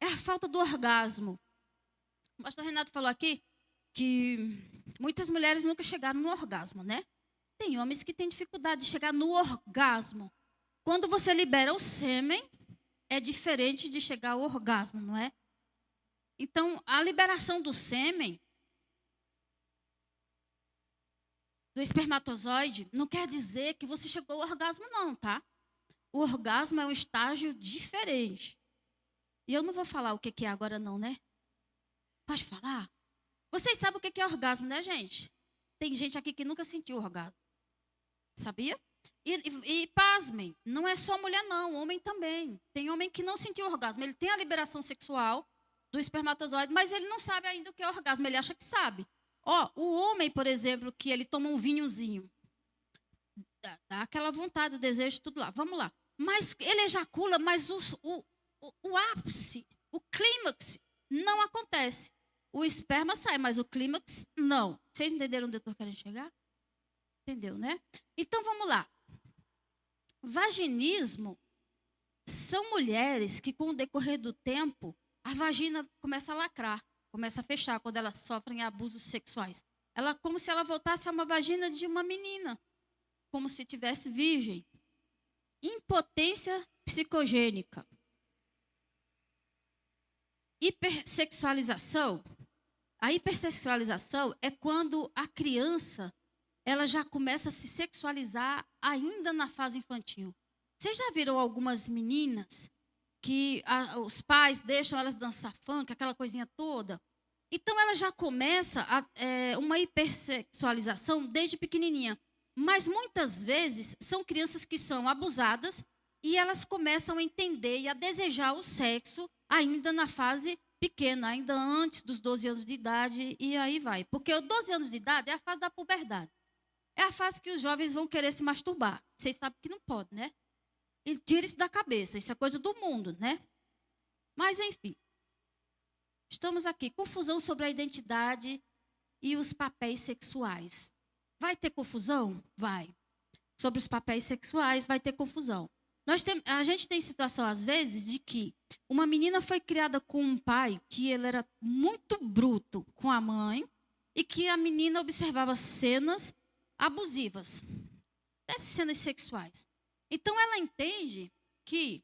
É a falta do orgasmo. O pastor Renato falou aqui que muitas mulheres nunca chegaram no orgasmo, né? Tem homens que têm dificuldade de chegar no orgasmo. Quando você libera o sêmen, é diferente de chegar ao orgasmo, não é? Então, a liberação do sêmen, do espermatozoide, não quer dizer que você chegou ao orgasmo, não, tá? O orgasmo é um estágio diferente. E eu não vou falar o que é agora, não, né? Pode falar? Vocês sabem o que é orgasmo, né, gente? Tem gente aqui que nunca sentiu orgasmo. Sabia? E pasmem, não é só mulher, não, homem também. Tem homem que não sentiu orgasmo. Ele tem a liberação sexual do espermatozoide, mas ele não sabe ainda o que é orgasmo. Ele acha que sabe. O homem, por exemplo, que ele toma um vinhozinho, dá aquela vontade, o desejo, tudo lá. Vamos lá. Mas ele ejacula, mas o ápice, o clímax, não acontece. O esperma sai, mas o clímax, não. Vocês entenderam onde eu estou querendo chegar? Entendeu, né? Então, vamos lá. Vaginismo são mulheres que, com o decorrer do tempo, a vagina começa a lacrar, começa a fechar quando elas sofrem abusos sexuais. Como se ela voltasse a uma vagina de uma menina, como se tivesse virgem. Impotência psicogênica. Hipersexualização. A hipersexualização é quando a criança ela já começa a se sexualizar ainda na fase infantil. Vocês já viram algumas meninas que os pais deixam elas dançar funk, aquela coisinha toda? Então, ela já começa uma hipersexualização desde pequenininha. Mas, muitas vezes, são crianças que são abusadas e elas começam a entender e a desejar o sexo ainda na fase pequena, ainda antes dos 12 anos de idade, e aí vai. Porque os 12 anos de idade é a fase da puberdade. É a fase que os jovens vão querer se masturbar. Vocês sabem que não pode, né? E tira isso da cabeça, isso é coisa do mundo, né? Mas, enfim. Estamos aqui. Confusão sobre a identidade e os papéis sexuais. Vai ter confusão? Vai. Sobre os papéis sexuais, vai ter confusão. A gente tem situação, às vezes, de que uma menina foi criada com um pai que ele era muito bruto com a mãe e que a menina observava cenas abusivas, até cenas sexuais. Então, ela entende que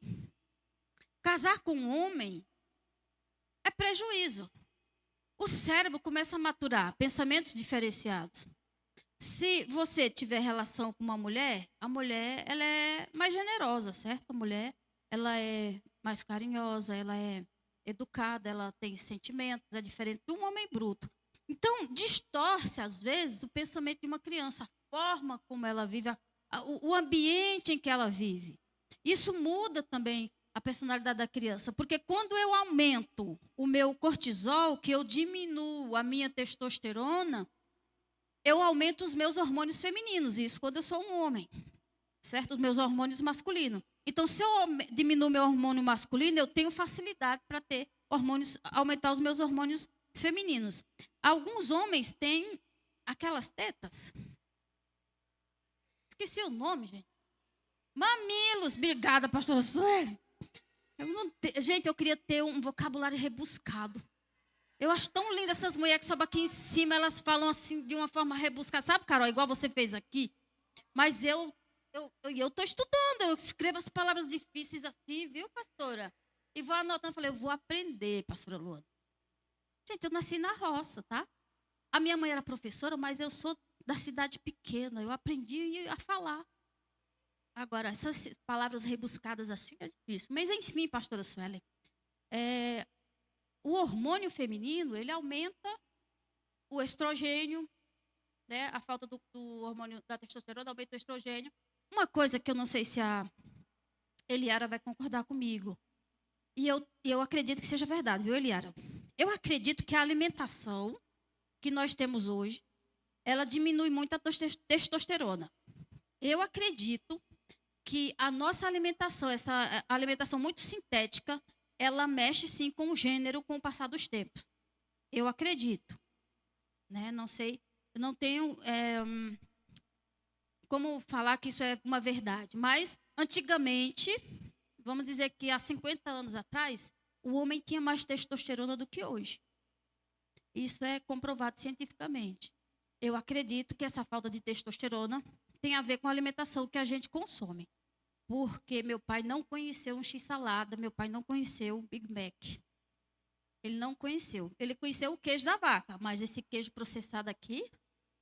casar com um homem é prejuízo. O cérebro começa a maturar pensamentos diferenciados. Se você tiver relação com uma mulher, a mulher ela é mais generosa, certo? A mulher ela é mais carinhosa, ela é educada, ela tem sentimentos, é diferente de um homem bruto. Então, distorce, às vezes, o pensamento de uma criança, a forma como ela vive, o ambiente em que ela vive. Isso muda também a personalidade da criança, porque quando eu aumento o meu cortisol, que eu diminuo a minha testosterona, eu aumento os meus hormônios femininos, isso quando eu sou um homem, certo? Os meus hormônios masculinos. Então, se eu diminuo meu hormônio masculino, eu tenho facilidade para ter hormônios, aumentar os meus hormônios femininos. Alguns homens têm aquelas tetas. Esqueci o nome, gente. Mamilos. Obrigada, pastora Sueli. Gente, eu queria ter um vocabulário rebuscado. Eu acho tão linda essas mulheres que sobem aqui em cima, elas falam assim de uma forma rebuscada. Sabe, Carol, igual você fez aqui? Mas eu estou estudando, eu escrevo as palavras difíceis assim, viu, pastora? E vou anotando, falei, eu vou aprender, pastora Luana. Gente, eu nasci na roça, tá? A minha mãe era professora, mas eu sou da cidade pequena, eu aprendi a falar. Agora, essas palavras rebuscadas assim é difícil. Mas, enfim, pastora Suelen, o hormônio feminino, ele aumenta o estrogênio, né? A falta do hormônio da testosterona aumenta o estrogênio. Uma coisa que eu não sei se a Eliara vai concordar comigo, e eu acredito que seja verdade, viu, Eliara? Eu acredito que a alimentação que nós temos hoje, ela diminui muito a testosterona. Eu acredito que a nossa alimentação, essa alimentação muito sintética, ela mexe sim com o gênero com o passar dos tempos. Eu acredito. Né? Não sei, eu não tenho como falar que isso é uma verdade. Mas, antigamente, vamos dizer que há 50 anos atrás, o homem tinha mais testosterona do que hoje. Isso é comprovado cientificamente. Eu acredito que essa falta de testosterona tem a ver com a alimentação que a gente consome. Porque meu pai não conheceu um x-salada, meu pai não conheceu o Big Mac. Ele não conheceu. Ele conheceu o queijo da vaca, mas esse queijo processado aqui,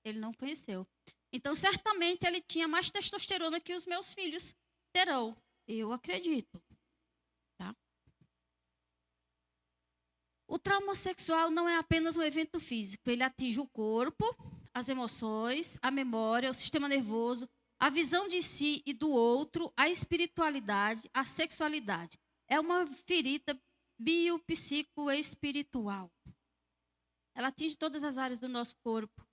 ele não conheceu. Então, certamente, ele tinha mais testosterona que os meus filhos terão. Eu acredito. Tá? O trauma sexual não é apenas um evento físico. Ele atinge o corpo, as emoções, a memória, o sistema nervoso, a visão de si e do outro, a espiritualidade, a sexualidade. É uma ferida biopsicoespiritual. Ela atinge todas as áreas do nosso corpo.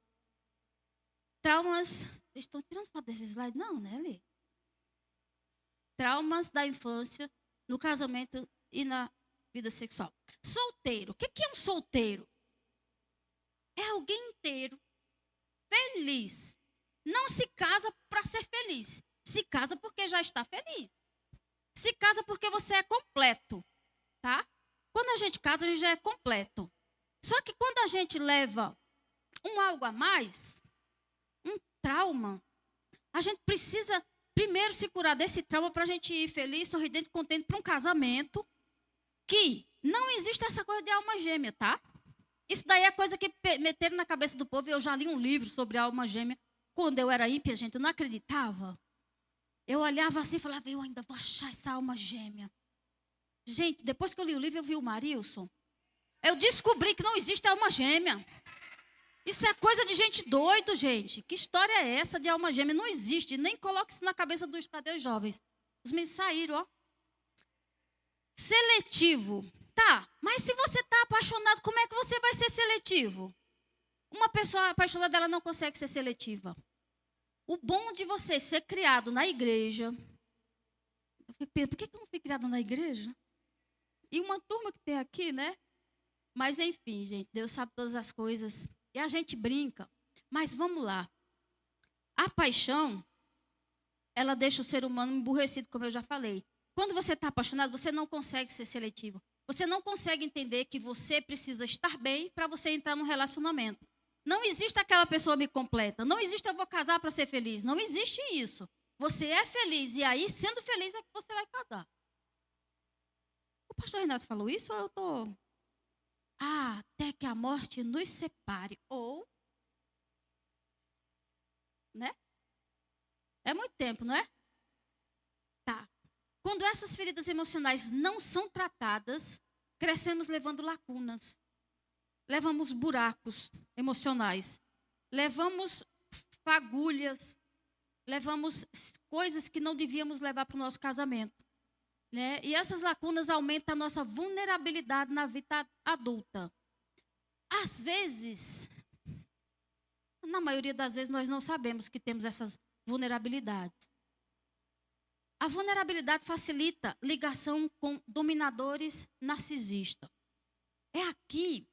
Traumas... Vocês estão tirando foto desse slide? Não, né, Lê? Traumas da infância, no casamento e na vida sexual. Solteiro. O que é um solteiro? É alguém inteiro, feliz. Não se casa para ser feliz. Se casa porque já está feliz. Se casa porque você é completo. Tá? Quando a gente casa, a gente já é completo. Só que quando a gente leva um algo a mais, um trauma, a gente precisa primeiro se curar desse trauma para a gente ir feliz, sorridente, contente para um casamento que não existe essa coisa de alma gêmea, tá? Isso daí é coisa que meteram na cabeça do povo. Eu já li um livro sobre alma gêmea. Quando eu era ímpia, gente, eu não acreditava. Eu olhava assim e falava, eu ainda vou achar essa alma gêmea. Gente, depois que eu li o livro, eu vi o Marilson. Eu descobri que não existe alma gêmea. Isso é coisa de gente doido, gente. Que história é essa de alma gêmea? Não existe. Nem coloque isso na cabeça dos cadê jovens. Os meninos saíram, ó. Seletivo. Tá, mas se você está apaixonado, como é que você vai ser seletivo? Uma pessoa apaixonada, ela não consegue ser seletiva. O bom de você ser criado na igreja... Eu fico pensando, por que eu não fui criado na igreja? E uma turma que tem aqui, né? Mas enfim, gente, Deus sabe todas as coisas. E a gente brinca. Mas vamos lá. A paixão, ela deixa o ser humano emburrecido, como eu já falei. Quando você está apaixonado, você não consegue ser seletivo. Você não consegue entender que você precisa estar bem para você entrar num relacionamento. Não existe aquela pessoa me completa. Não existe eu vou casar para ser feliz. Não existe isso. Você é feliz e aí, sendo feliz, é que você vai casar. O pastor Renato falou isso ou eu estou... até que a morte nos separe. Ou... né? É muito tempo, não é? Tá. Quando essas feridas emocionais não são tratadas, crescemos levando lacunas. Levamos buracos emocionais. Levamos fagulhas. Levamos coisas que não devíamos levar para o nosso casamento. Né? E essas lacunas aumentam a nossa vulnerabilidade na vida adulta. Às vezes, Na maioria das vezes nós não sabemos que temos essas vulnerabilidades. A vulnerabilidade facilita ligação com dominadores narcisistas. É aqui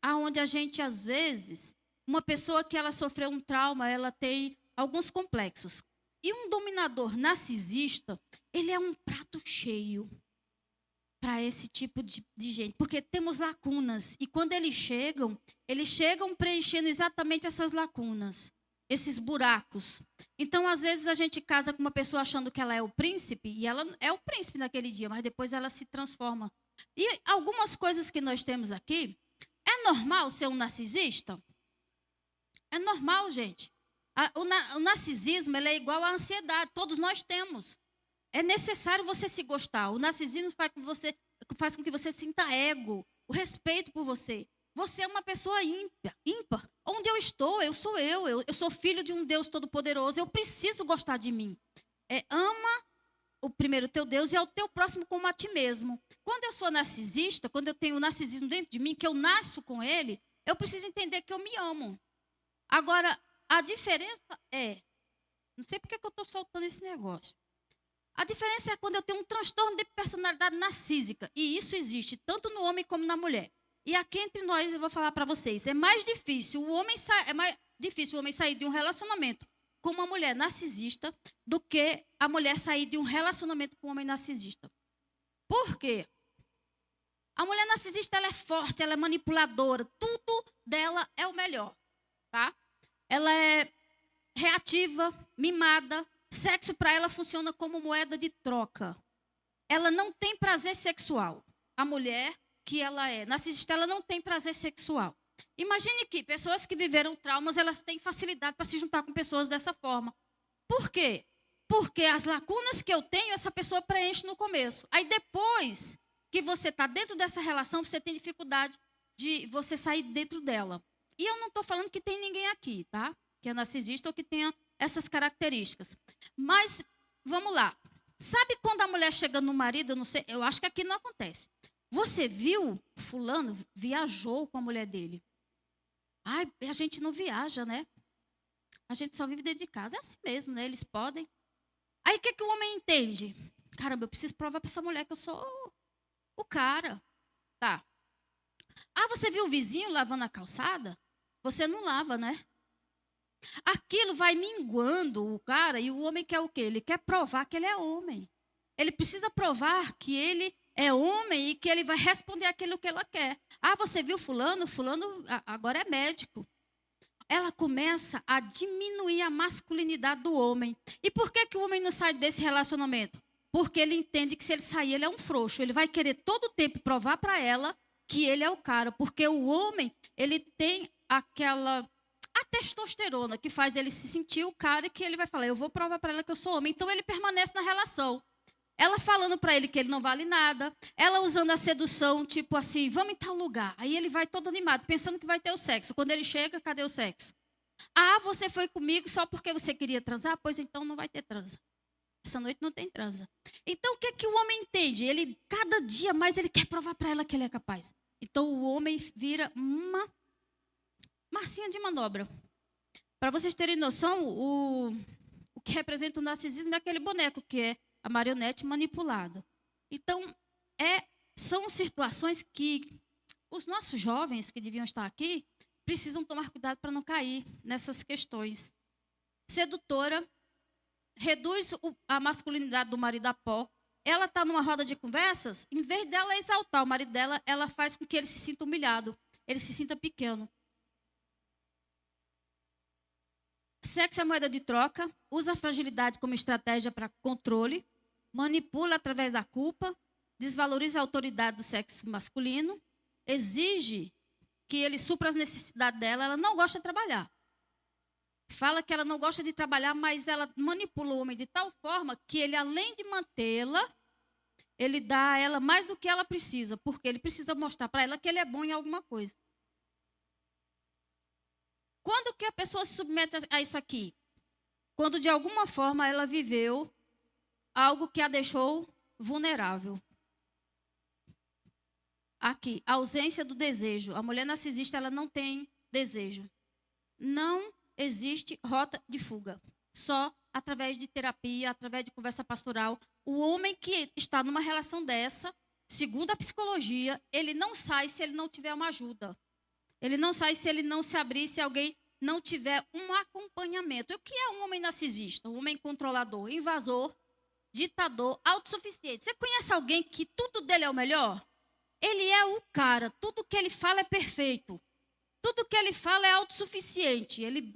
aonde a gente, às vezes, uma pessoa que ela sofreu um trauma, ela tem alguns complexos. E um dominador narcisista, ele é um prato cheio para esse tipo de gente. Porque temos lacunas. E quando eles chegam preenchendo exatamente essas lacunas, esses buracos. Então, às vezes, a gente casa com uma pessoa achando que ela é o príncipe, e ela é o príncipe naquele dia, mas depois ela se transforma. E algumas coisas que nós temos aqui, é normal ser um narcisista? É normal, gente. O narcisismo ele é igual à ansiedade, todos nós temos. É necessário você se gostar. O narcisismo faz com que você sinta ego, o respeito por você. Você é uma pessoa ímpar. Onde eu estou, eu sou eu. Eu sou filho de um Deus todo-poderoso. Eu preciso gostar de mim. Ama o primeiro teu Deus e ao teu próximo como a ti mesmo. Quando eu sou narcisista, quando eu tenho o narcisismo dentro de mim, que eu nasço com ele, eu preciso entender que eu me amo. Agora, a diferença é... Não sei porque que eu estou soltando esse negócio. A diferença é quando eu tenho um transtorno de personalidade narcísica. E isso existe tanto no homem como na mulher. E aqui entre nós, eu vou falar para vocês, é mais difícil o homem sair de um relacionamento com uma mulher narcisista do que a mulher sair de um relacionamento com um homem narcisista. Por quê? A mulher narcisista, ela é forte, ela é manipuladora, tudo dela é o melhor, tá? Ela é reativa, mimada, sexo para ela funciona como moeda de troca. Ela não tem prazer sexual. A mulher que ela é narcisista, ela não tem prazer sexual. Imagine que pessoas que viveram traumas, elas têm facilidade para se juntar com pessoas dessa forma. Por quê? Porque as lacunas que eu tenho, essa pessoa preenche no começo. Aí depois que você está dentro dessa relação, você tem dificuldade de você sair dentro dela. E eu não estou falando que tem ninguém aqui, tá? Que é narcisista ou que tenha essas características. Mas, vamos lá. Sabe quando a mulher chega no marido, eu não sei, eu acho que aqui não acontece. Você viu fulano viajou com a mulher dele? Ai, a gente não viaja, né? A gente só vive dentro de casa. É assim mesmo, né? Eles podem. Aí o que o homem entende? Caramba, eu preciso provar para essa mulher que eu sou o cara. Tá. Ah, você viu o vizinho lavando a calçada? Você não lava, né? Aquilo vai minguando o cara e o homem quer o quê? Ele quer provar que ele é homem. Ele precisa provar que ele é homem e que ele vai responder aquilo que ela quer. Ah, você viu fulano? Fulano agora é médico. Ela começa a diminuir a masculinidade do homem. E por que o homem não sai desse relacionamento? Porque ele entende que se ele sair, ele é um frouxo. Ele vai querer todo o tempo provar para ela que ele é o cara. Porque o homem, ele tem a testosterona que faz ele se sentir o cara e que ele vai falar, eu vou provar para ela que eu sou homem. Então ele permanece na relação. Ela falando para ele que ele não vale nada, ela usando a sedução, tipo assim, vamos em tal lugar. Aí ele vai todo animado, pensando que vai ter o sexo. Quando ele chega, cadê o sexo? Ah, você foi comigo só porque você queria transar? Pois então não vai ter transa. Essa noite não tem transa. Então o que o homem entende? Ele, cada dia mais, ele quer provar para ela que ele é capaz. Então o homem vira uma massinha de manobra. Para vocês terem noção, o que representa o narcisismo é aquele boneco que é a marionete manipulada. Então, são situações que os nossos jovens que deviam estar aqui precisam tomar cuidado para não cair nessas questões. Sedutora, reduz a masculinidade do marido a pó. Ela está numa roda de conversas, em vez dela exaltar o marido dela, ela faz com que ele se sinta humilhado, ele se sinta pequeno. Sexo é moeda de troca, usa a fragilidade como estratégia para controle, manipula através da culpa, desvaloriza a autoridade do sexo masculino, exige que ele supra as necessidades dela, ela não gosta de trabalhar. Fala que ela não gosta de trabalhar, mas ela manipula o homem de tal forma que ele, além de mantê-la, ele dá a ela mais do que ela precisa, porque ele precisa mostrar para ela que ele é bom em alguma coisa. Quando que a pessoa se submete a isso aqui? Quando, de alguma forma, ela viveu algo que a deixou vulnerável. Aqui, a ausência do desejo. A mulher narcisista, ela não tem desejo. Não existe rota de fuga. Só através de terapia, através de conversa pastoral. O homem que está numa relação dessa, segundo a psicologia, ele não sai se ele não tiver uma ajuda. Ele não sai se ele não se abrir, se alguém não tiver um acompanhamento. E o que é um homem narcisista? Um homem controlador, invasor, ditador, autossuficiente. Você conhece alguém que tudo dele é o melhor? Ele é o cara, tudo que ele fala é perfeito. Tudo que ele fala é autossuficiente. Ele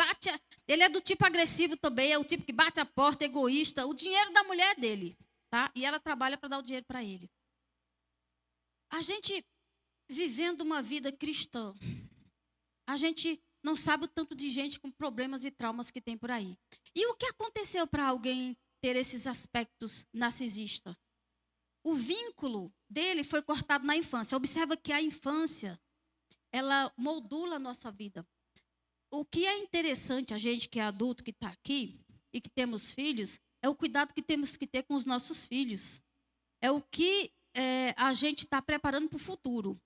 é do tipo agressivo também, é o tipo que bate a porta, egoísta. O dinheiro da mulher é dele, tá? E ela trabalha para dar o dinheiro para ele. A gente vivendo uma vida cristã, a gente não sabe o tanto de gente com problemas e traumas que tem por aí. E o que aconteceu para alguém ter esses aspectos narcisistas? O vínculo dele foi cortado na infância. Observa que a infância, ela moldula a nossa vida. O que é interessante, a gente que é adulto, que está aqui e que temos filhos, é o cuidado que temos que ter com os nossos filhos. É o que a gente está preparando para o futuro.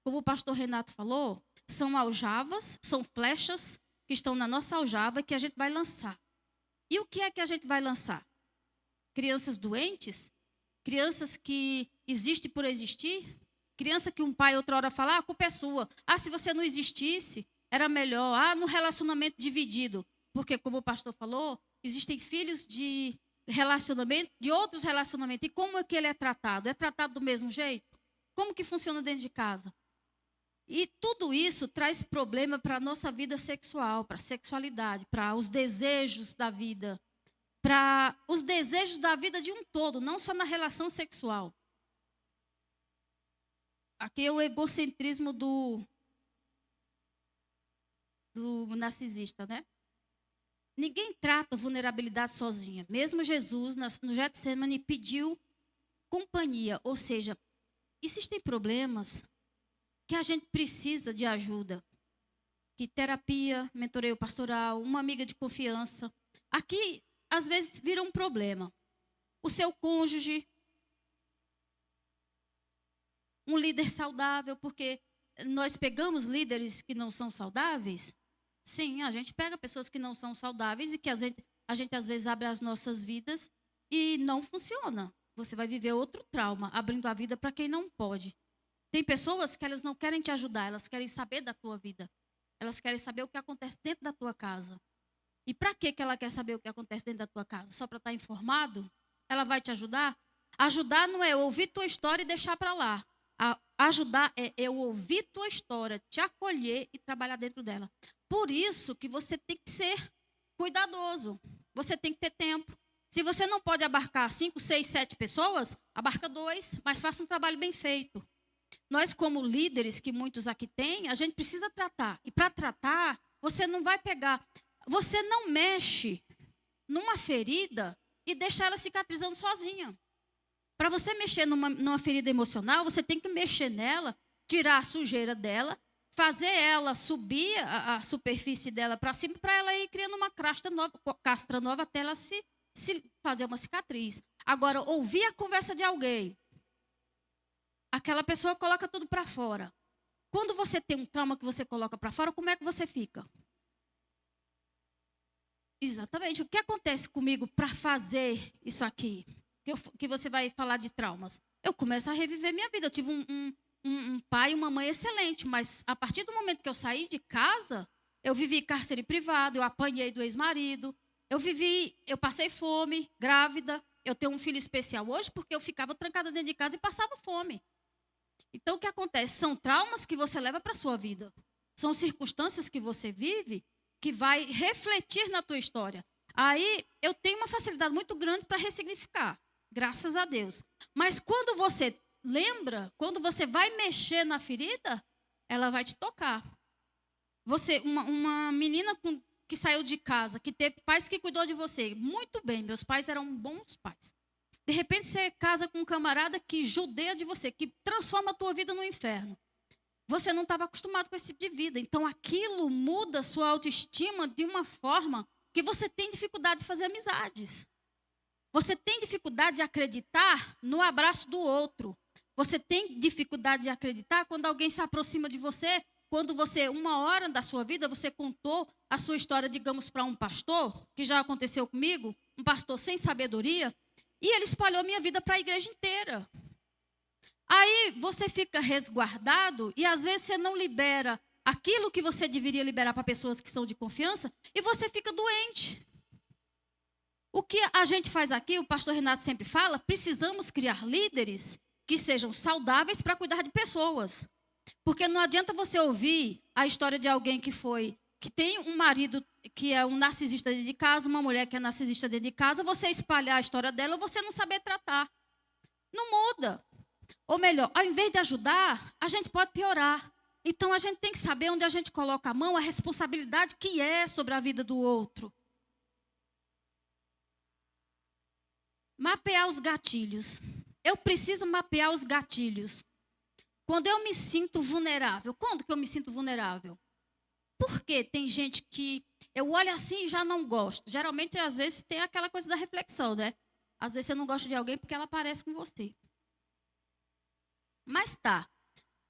Como o pastor Renato falou, são aljavas, são flechas que estão na nossa aljava que a gente vai lançar. E o que é que a gente vai lançar? Crianças doentes? Crianças que existem por existir? Criança que um pai outra hora fala, a culpa é sua. Se você não existisse, era melhor. No relacionamento dividido. Porque, como o pastor falou, existem filhos de relacionamento, de outros relacionamentos. E como é que ele é tratado? É tratado do mesmo jeito? Como que funciona dentro de casa? E tudo isso traz problema para a nossa vida sexual, para a sexualidade, para os desejos da vida, para os desejos da vida de um todo, não só na relação sexual. Aqui é o egocentrismo do narcisista, né? Ninguém trata vulnerabilidade sozinha. Mesmo Jesus, no Getsemane, pediu companhia. Ou seja, existem problemas que a gente precisa de ajuda. Que terapia, mentoreio pastoral, uma amiga de confiança. Aqui, às vezes, vira um problema. O seu cônjuge, um líder saudável, porque nós pegamos líderes que não são saudáveis. Sim, a gente pega pessoas que não são saudáveis e que a gente às vezes abre as nossas vidas e não funciona. Você vai viver outro trauma, abrindo a vida para quem não pode. Tem pessoas que elas não querem te ajudar, elas querem saber da tua vida. Elas querem saber o que acontece dentro da tua casa. E para que ela quer saber o que acontece dentro da tua casa? Só para estar informado? Ela vai te ajudar? Ajudar não é ouvir tua história e deixar para lá. Ajudar é eu ouvir tua história, te acolher e trabalhar dentro dela. Por isso que você tem que ser cuidadoso. Você tem que ter tempo. Se você não pode abarcar 5, 6, 7 pessoas, abarca 2, mas faça um trabalho bem feito. Nós, como líderes, que muitos aqui têm, a gente precisa tratar. E para tratar, você não vai pegar... Você não mexe numa ferida e deixa ela cicatrizando sozinha. Para você mexer numa ferida emocional, você tem que mexer nela, tirar a sujeira dela, fazer ela subir a superfície dela para cima, para ela ir criando uma castra nova até ela se fazer uma cicatriz. Agora, ouvir a conversa de alguém, aquela pessoa coloca tudo para fora. Quando você tem um trauma que você coloca para fora, como é que você fica? Exatamente. O que acontece comigo para fazer isso aqui? Que você vai falar de traumas. Eu começo a reviver minha vida. Eu tive um pai e uma mãe excelente, mas a partir do momento que eu saí de casa, eu vivi cárcere privado, eu apanhei do ex-marido, eu passei fome, grávida. Eu tenho um filho especial hoje porque eu ficava trancada dentro de casa e passava fome. Então, o que acontece? São traumas que você leva para a sua vida. São circunstâncias que você vive que vai refletir na tua história. Aí, eu tenho uma facilidade muito grande para ressignificar. Graças a Deus. Mas quando você lembra, quando você vai mexer na ferida, ela vai te tocar. Uma menina que saiu de casa, que teve pais que cuidou de você, muito bem, meus pais eram bons pais. De repente você casa com um camarada que judeia de você, que transforma a tua vida no inferno. Você não estava acostumado com esse tipo de vida. Então aquilo muda a sua autoestima de uma forma que você tem dificuldade de fazer amizades. Você tem dificuldade de acreditar no abraço do outro. Você tem dificuldade de acreditar quando alguém se aproxima de você quando você, uma hora da sua vida, você contou a sua história, digamos, para um pastor, que já aconteceu comigo, um pastor sem sabedoria, e ele espalhou minha vida para a igreja inteira. Aí você fica resguardado e às vezes você não libera aquilo que você deveria liberar para pessoas que são de confiança e você fica doente. O que a gente faz aqui, o pastor Renato sempre fala, precisamos criar líderes que sejam saudáveis para cuidar de pessoas. Porque não adianta você ouvir a história de alguém que tem um marido que é um narcisista dentro de casa, uma mulher que é narcisista dentro de casa, você espalhar a história dela ou você não saber tratar. Não muda. Ou melhor, ao invés de ajudar, a gente pode piorar. Então, a gente tem que saber onde a gente coloca a mão, a responsabilidade que é sobre a vida do outro. Mapear os gatilhos. Eu preciso mapear os gatilhos. Quando eu me sinto vulnerável. Quando que eu me sinto vulnerável? Porque tem gente que eu olho assim e já não gosto. Geralmente, às vezes, tem aquela coisa da reflexão, né? Às vezes você não gosta de alguém porque ela parece com você. Mas tá,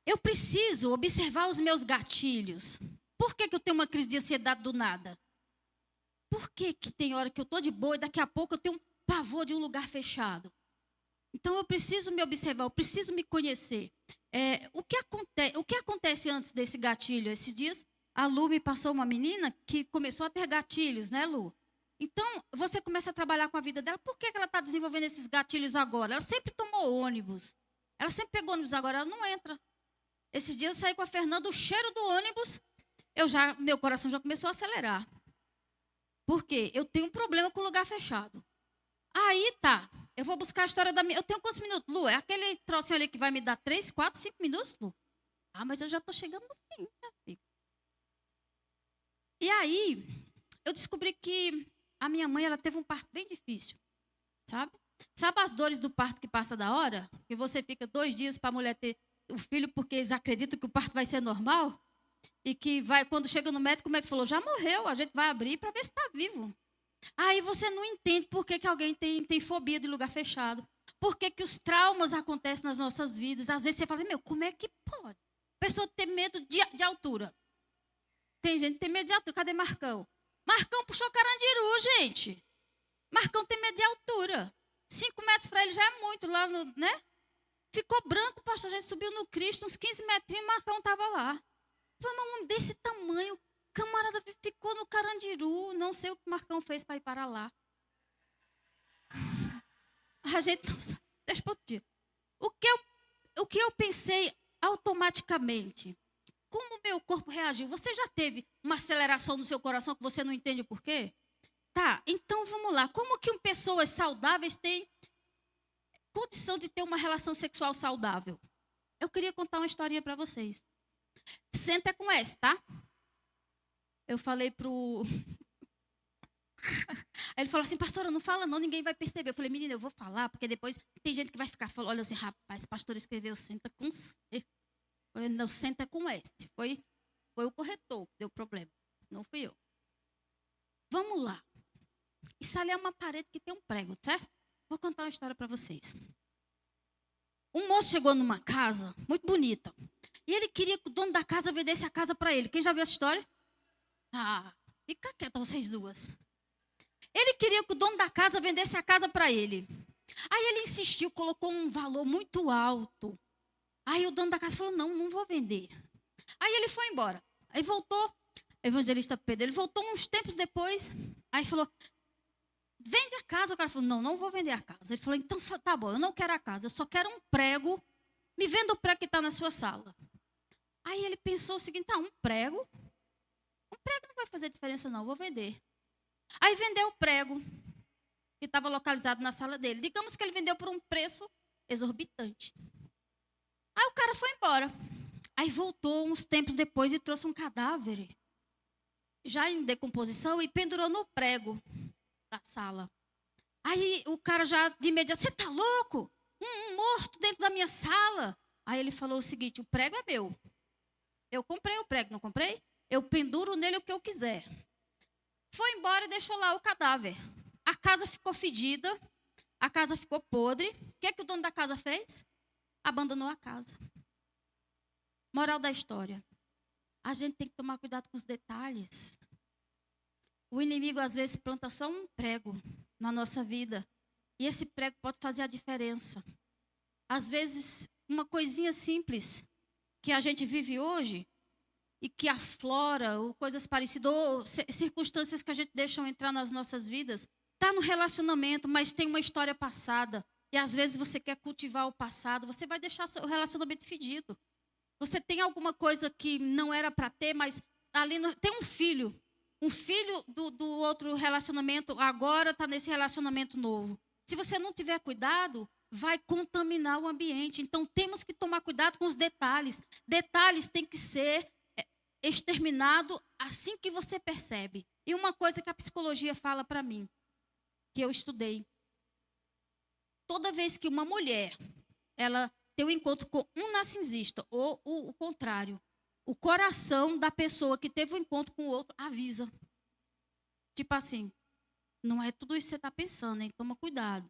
eu preciso observar os meus gatilhos. Por que eu tenho uma crise de ansiedade do nada? Por que tem hora que eu estou de boa e daqui a pouco eu tenho um pavor de um lugar fechado? Então eu preciso me observar, eu preciso me conhecer. O que acontece antes desse gatilho? Esses dias a Lu me passou uma menina que começou a ter gatilhos, né, Lu? Então você começa a trabalhar com a vida dela. Por que ela está desenvolvendo esses gatilhos agora? Ela sempre tomou ônibus. Ela sempre pegou ônibus, agora ela não entra. Esses dias eu saí com a Fernanda, o cheiro do ônibus, meu coração já começou a acelerar. Por quê? Eu tenho um problema com lugar fechado. Aí tá, eu vou buscar a história da minha... Eu tenho quantos minutos, Lu? É aquele trocinho ali que vai me dar 3, 4, 5 minutos, Lu? Ah, mas eu já estou chegando no fim, minha filha. E aí, eu descobri que a minha mãe, ela teve um parto bem difícil, sabe? Sabe as dores do parto que passa da hora? Que você fica 2 dias para a mulher ter o filho porque eles acreditam que o parto vai ser normal? E que quando chega no médico, o médico falou, já morreu, a gente vai abrir para ver se está vivo. Aí você não entende por que alguém tem fobia de lugar fechado. Por que os traumas acontecem nas nossas vidas. Às vezes você fala, como é que pode? A pessoa ter medo de altura. Tem gente que tem medo de altura. Cadê Marcão? Marcão puxou Carandiru, gente. Marcão tem medo de altura. 5 metros para ele já é muito lá, né? Ficou branco, pastor. A gente subiu no Cristo, uns 15 metrinhos, Marcão estava lá. Falei, um homem desse tamanho, camarada ficou no Carandiru. Não sei o que Marcão fez para ir para lá. A gente não sabe. Deixa para outro dia. O que eu pensei automaticamente? Como o meu corpo reagiu? Você já teve uma aceleração no seu coração que você não entende o porquê? Tá, então vamos lá. Como que pessoas saudáveis têm condição de ter uma relação sexual saudável? Eu queria contar uma historinha para vocês. Senta com S, tá? Eu falei pro... Aí ele falou assim, pastora, não fala não, ninguém vai perceber. Eu falei, menina, eu vou falar, porque depois tem gente que vai ficar falando, olha assim, rapaz, pastor escreveu senta com C. Eu falei, não, senta com S. Foi o corretor que deu problema, não fui eu. Vamos lá. Isso ali é uma parede que tem um prego, certo? Vou contar uma história para vocês. Um moço chegou numa casa muito bonita. E ele queria que o dono da casa vendesse a casa para ele. Quem já viu essa história? Ah, fica quieta vocês duas. Ele queria que o dono da casa vendesse a casa para ele. Aí ele insistiu, colocou um valor muito alto. Aí o dono da casa falou, não vou vender. Aí ele foi embora. Aí voltou, evangelista Pedro, ele voltou uns tempos depois. Aí falou, vende a casa. O cara falou, não vou vender a casa. Ele falou, então tá bom, eu não quero a casa, eu só quero um prego. Me venda o prego que está na sua sala. Aí ele pensou o seguinte, um prego não vai fazer diferença não, vou vender. Aí vendeu o prego, que estava localizado na sala dele. Digamos que ele vendeu por um preço exorbitante. Aí o cara foi embora. Aí voltou uns tempos depois e trouxe um cadáver, já em decomposição, e pendurou no prego da sala. Aí o cara já de imediato, você tá louco? Um morto dentro da minha sala. Aí ele falou o seguinte, o prego é meu. Eu comprei o prego, não comprei? Eu penduro nele o que eu quiser. Foi embora e deixou lá o cadáver. A casa ficou fedida, a casa ficou podre. O que é que o dono da casa fez? Abandonou a casa. Moral da história. A gente tem que tomar cuidado com os detalhes. O inimigo, às vezes, planta só um prego na nossa vida. E esse prego pode fazer a diferença. Às vezes, uma coisinha simples que a gente vive hoje e que aflora, ou coisas parecidas, ou circunstâncias que a gente deixa entrar nas nossas vidas, está no relacionamento, mas tem uma história passada. E às vezes você quer cultivar o passado, você vai deixar o relacionamento fedido. Você tem alguma coisa que não era para ter, mas ali tem um filho. Um filho do outro relacionamento agora está nesse relacionamento novo. Se você não tiver cuidado, vai contaminar o ambiente. Então, temos que tomar cuidado com os detalhes. Detalhes têm que ser exterminados assim que você percebe. E uma coisa que a psicologia fala para mim, que eu estudei. Toda vez que uma mulher, ela tem um encontro com um narcisista, ou o contrário, o coração da pessoa que teve um encontro com o outro avisa. Tipo assim, não é tudo isso que você está pensando, hein? Toma cuidado.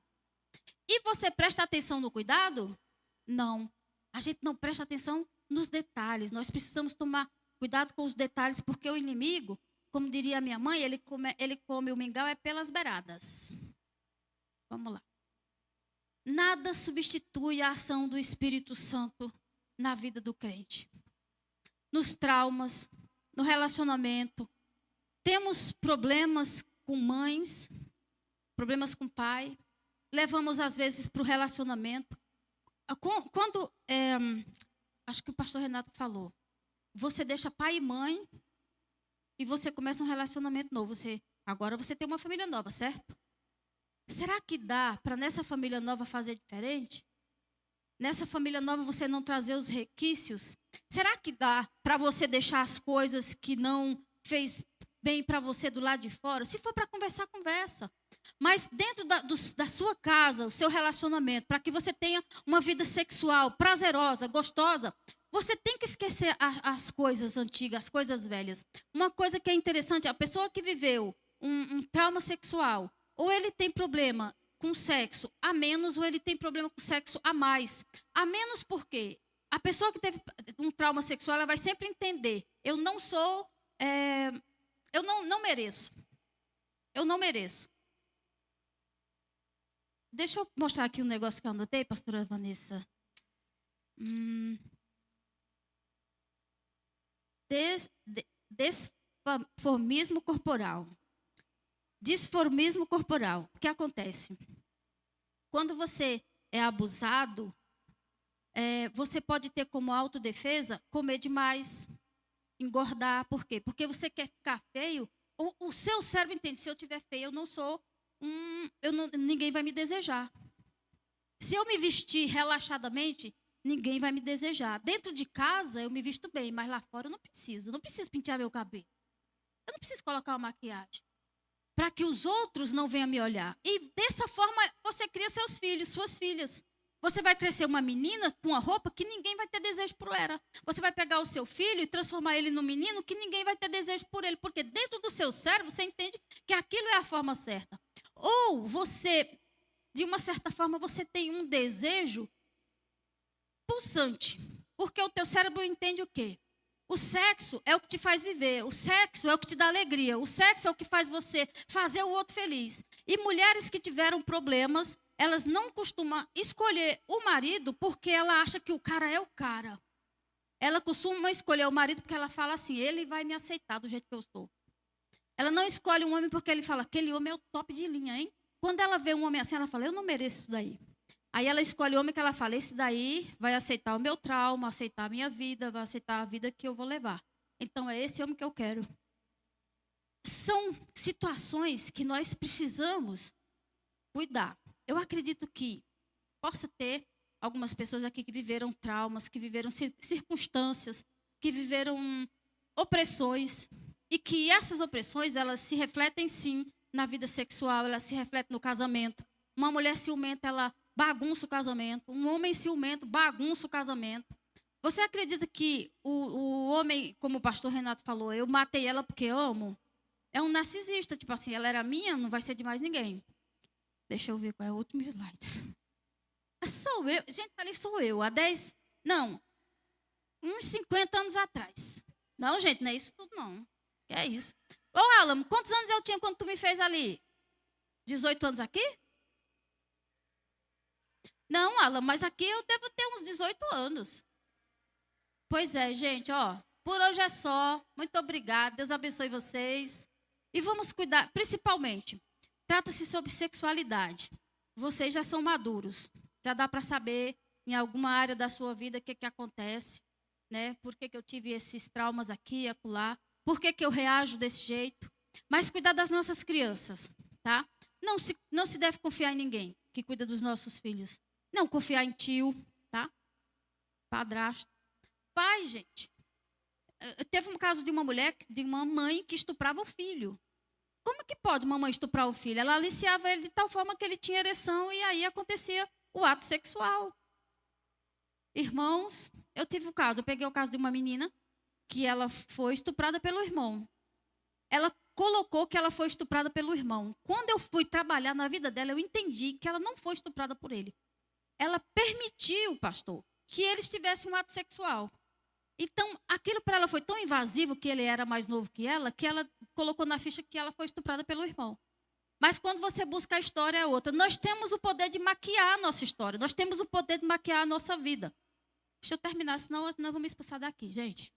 E você presta atenção no cuidado? Não. A gente não presta atenção nos detalhes. Nós precisamos tomar cuidado com os detalhes, porque o inimigo, como diria a minha mãe, ele come o mingau é pelas beiradas. Vamos lá. Nada substitui a ação do Espírito Santo na vida do crente. Nos traumas, no relacionamento. Temos problemas com mães, problemas com pai. Levamos, às vezes, para o relacionamento. Quando, acho que o pastor Renato falou, você deixa pai e mãe e você começa um relacionamento novo. Agora você tem uma família nova, certo? Será que dá para nessa família nova fazer diferente? Nessa família nova você não trazer os requisitos? Será que dá para você deixar as coisas que não fez bem para você do lado de fora? Se for para conversar, conversa. Mas dentro da sua casa, o seu relacionamento, para que você tenha uma vida sexual prazerosa, gostosa, você tem que esquecer as coisas antigas, as coisas velhas. Uma coisa que é interessante, a pessoa que viveu um trauma sexual, ou ele tem problema com sexo a menos, ou ele tem problema com sexo a mais. A menos porque a pessoa que teve um trauma sexual, ela vai sempre entender, eu não sou, eu não mereço. Eu não mereço. Deixa eu mostrar aqui um negócio que eu anotei, pastora Vanessa. Disformismo corporal. Disformismo corporal. O que acontece? Quando você é abusado, você pode ter como autodefesa comer demais, engordar. Por quê? Porque você quer ficar feio. O seu cérebro entende, se eu estiver feio, eu não sou ninguém vai me desejar. Se eu me vestir relaxadamente, ninguém vai me desejar. Dentro de casa, eu me visto bem, mas lá fora eu não preciso. Eu não preciso pentear meu cabelo. Eu não preciso colocar uma maquiagem. Para que os outros não venham me olhar. E dessa forma, você cria seus filhos, suas filhas. Você vai crescer uma menina com uma roupa que ninguém vai ter desejo por ela. Você vai pegar o seu filho e transformar ele num menino que ninguém vai ter desejo por ele. Porque dentro do seu cérebro, você entende que aquilo é a forma certa. Ou você, de uma certa forma, você tem um desejo pulsante. Porque o teu cérebro entende o quê? O sexo é o que te faz viver. O sexo é o que te dá alegria. O sexo é o que faz você fazer o outro feliz. E mulheres que tiveram problemas, elas não costumam escolher o marido porque ela acha que o cara é o cara. Ela costuma escolher o marido porque ela fala assim, ele vai me aceitar do jeito que eu sou. Ela não escolhe um homem porque ele fala, aquele homem é o top de linha, hein? Quando ela vê um homem assim, ela fala, eu não mereço isso daí. Aí ela escolhe o homem que ela fala, esse daí vai aceitar o meu trauma, aceitar a minha vida, vai aceitar a vida que eu vou levar. Então é esse homem que eu quero. São situações que nós precisamos cuidar. Eu acredito que possa ter algumas pessoas aqui que viveram traumas, que viveram circunstâncias, que viveram opressões, e que essas opressões, elas se refletem sim na vida sexual, elas se refletem no casamento. Uma mulher ciumenta, ela bagunça o casamento. Um homem ciumento bagunça o casamento. Você acredita que o homem, como o pastor Renato falou, eu matei ela porque amo? É um narcisista, tipo assim, ela era minha, não vai ser de mais ninguém. Deixa eu ver qual é o último slide. Sou eu, gente, ali sou eu, uns 50 anos atrás. Não, gente, não é isso tudo, não. É isso. Ô, Alan, quantos anos eu tinha quando tu me fez ali? 18 anos aqui? Não, Alan, mas aqui eu devo ter uns 18 anos. Pois é, gente, ó. Por hoje é só. Muito obrigada. Deus abençoe vocês. E vamos cuidar, principalmente, trata-se sobre sexualidade. Vocês já são maduros. Já dá para saber em alguma área da sua vida o que, que acontece, né? Por que, que eu tive esses traumas aqui e acolá? Por que, que eu reajo desse jeito? Mas cuidar das nossas crianças, tá? Não se deve confiar em ninguém que cuida dos nossos filhos. Não confiar em tio, tá? Padrasto. Pai, gente. Teve um caso de uma mulher, de uma mãe que estuprava o filho. Como que pode uma mãe estuprar o filho? Ela aliciava ele de tal forma que ele tinha ereção e aí acontecia o ato sexual. Irmãos, eu tive um caso, eu peguei o caso de uma menina que ela foi estuprada pelo irmão. Ela colocou que ela foi estuprada pelo irmão. Quando eu fui trabalhar na vida dela, eu entendi que ela não foi estuprada por ele. Ela permitiu, pastor, que eles tivessem um ato sexual. Então, aquilo para ela foi tão invasivo, que ele era mais novo que ela colocou na ficha que ela foi estuprada pelo irmão. Mas quando você busca a história, é outra. Nós temos o poder de maquiar a nossa história. Nós temos o poder de maquiar a nossa vida. Deixa eu terminar, senão eu vou me expulsar daqui, gente.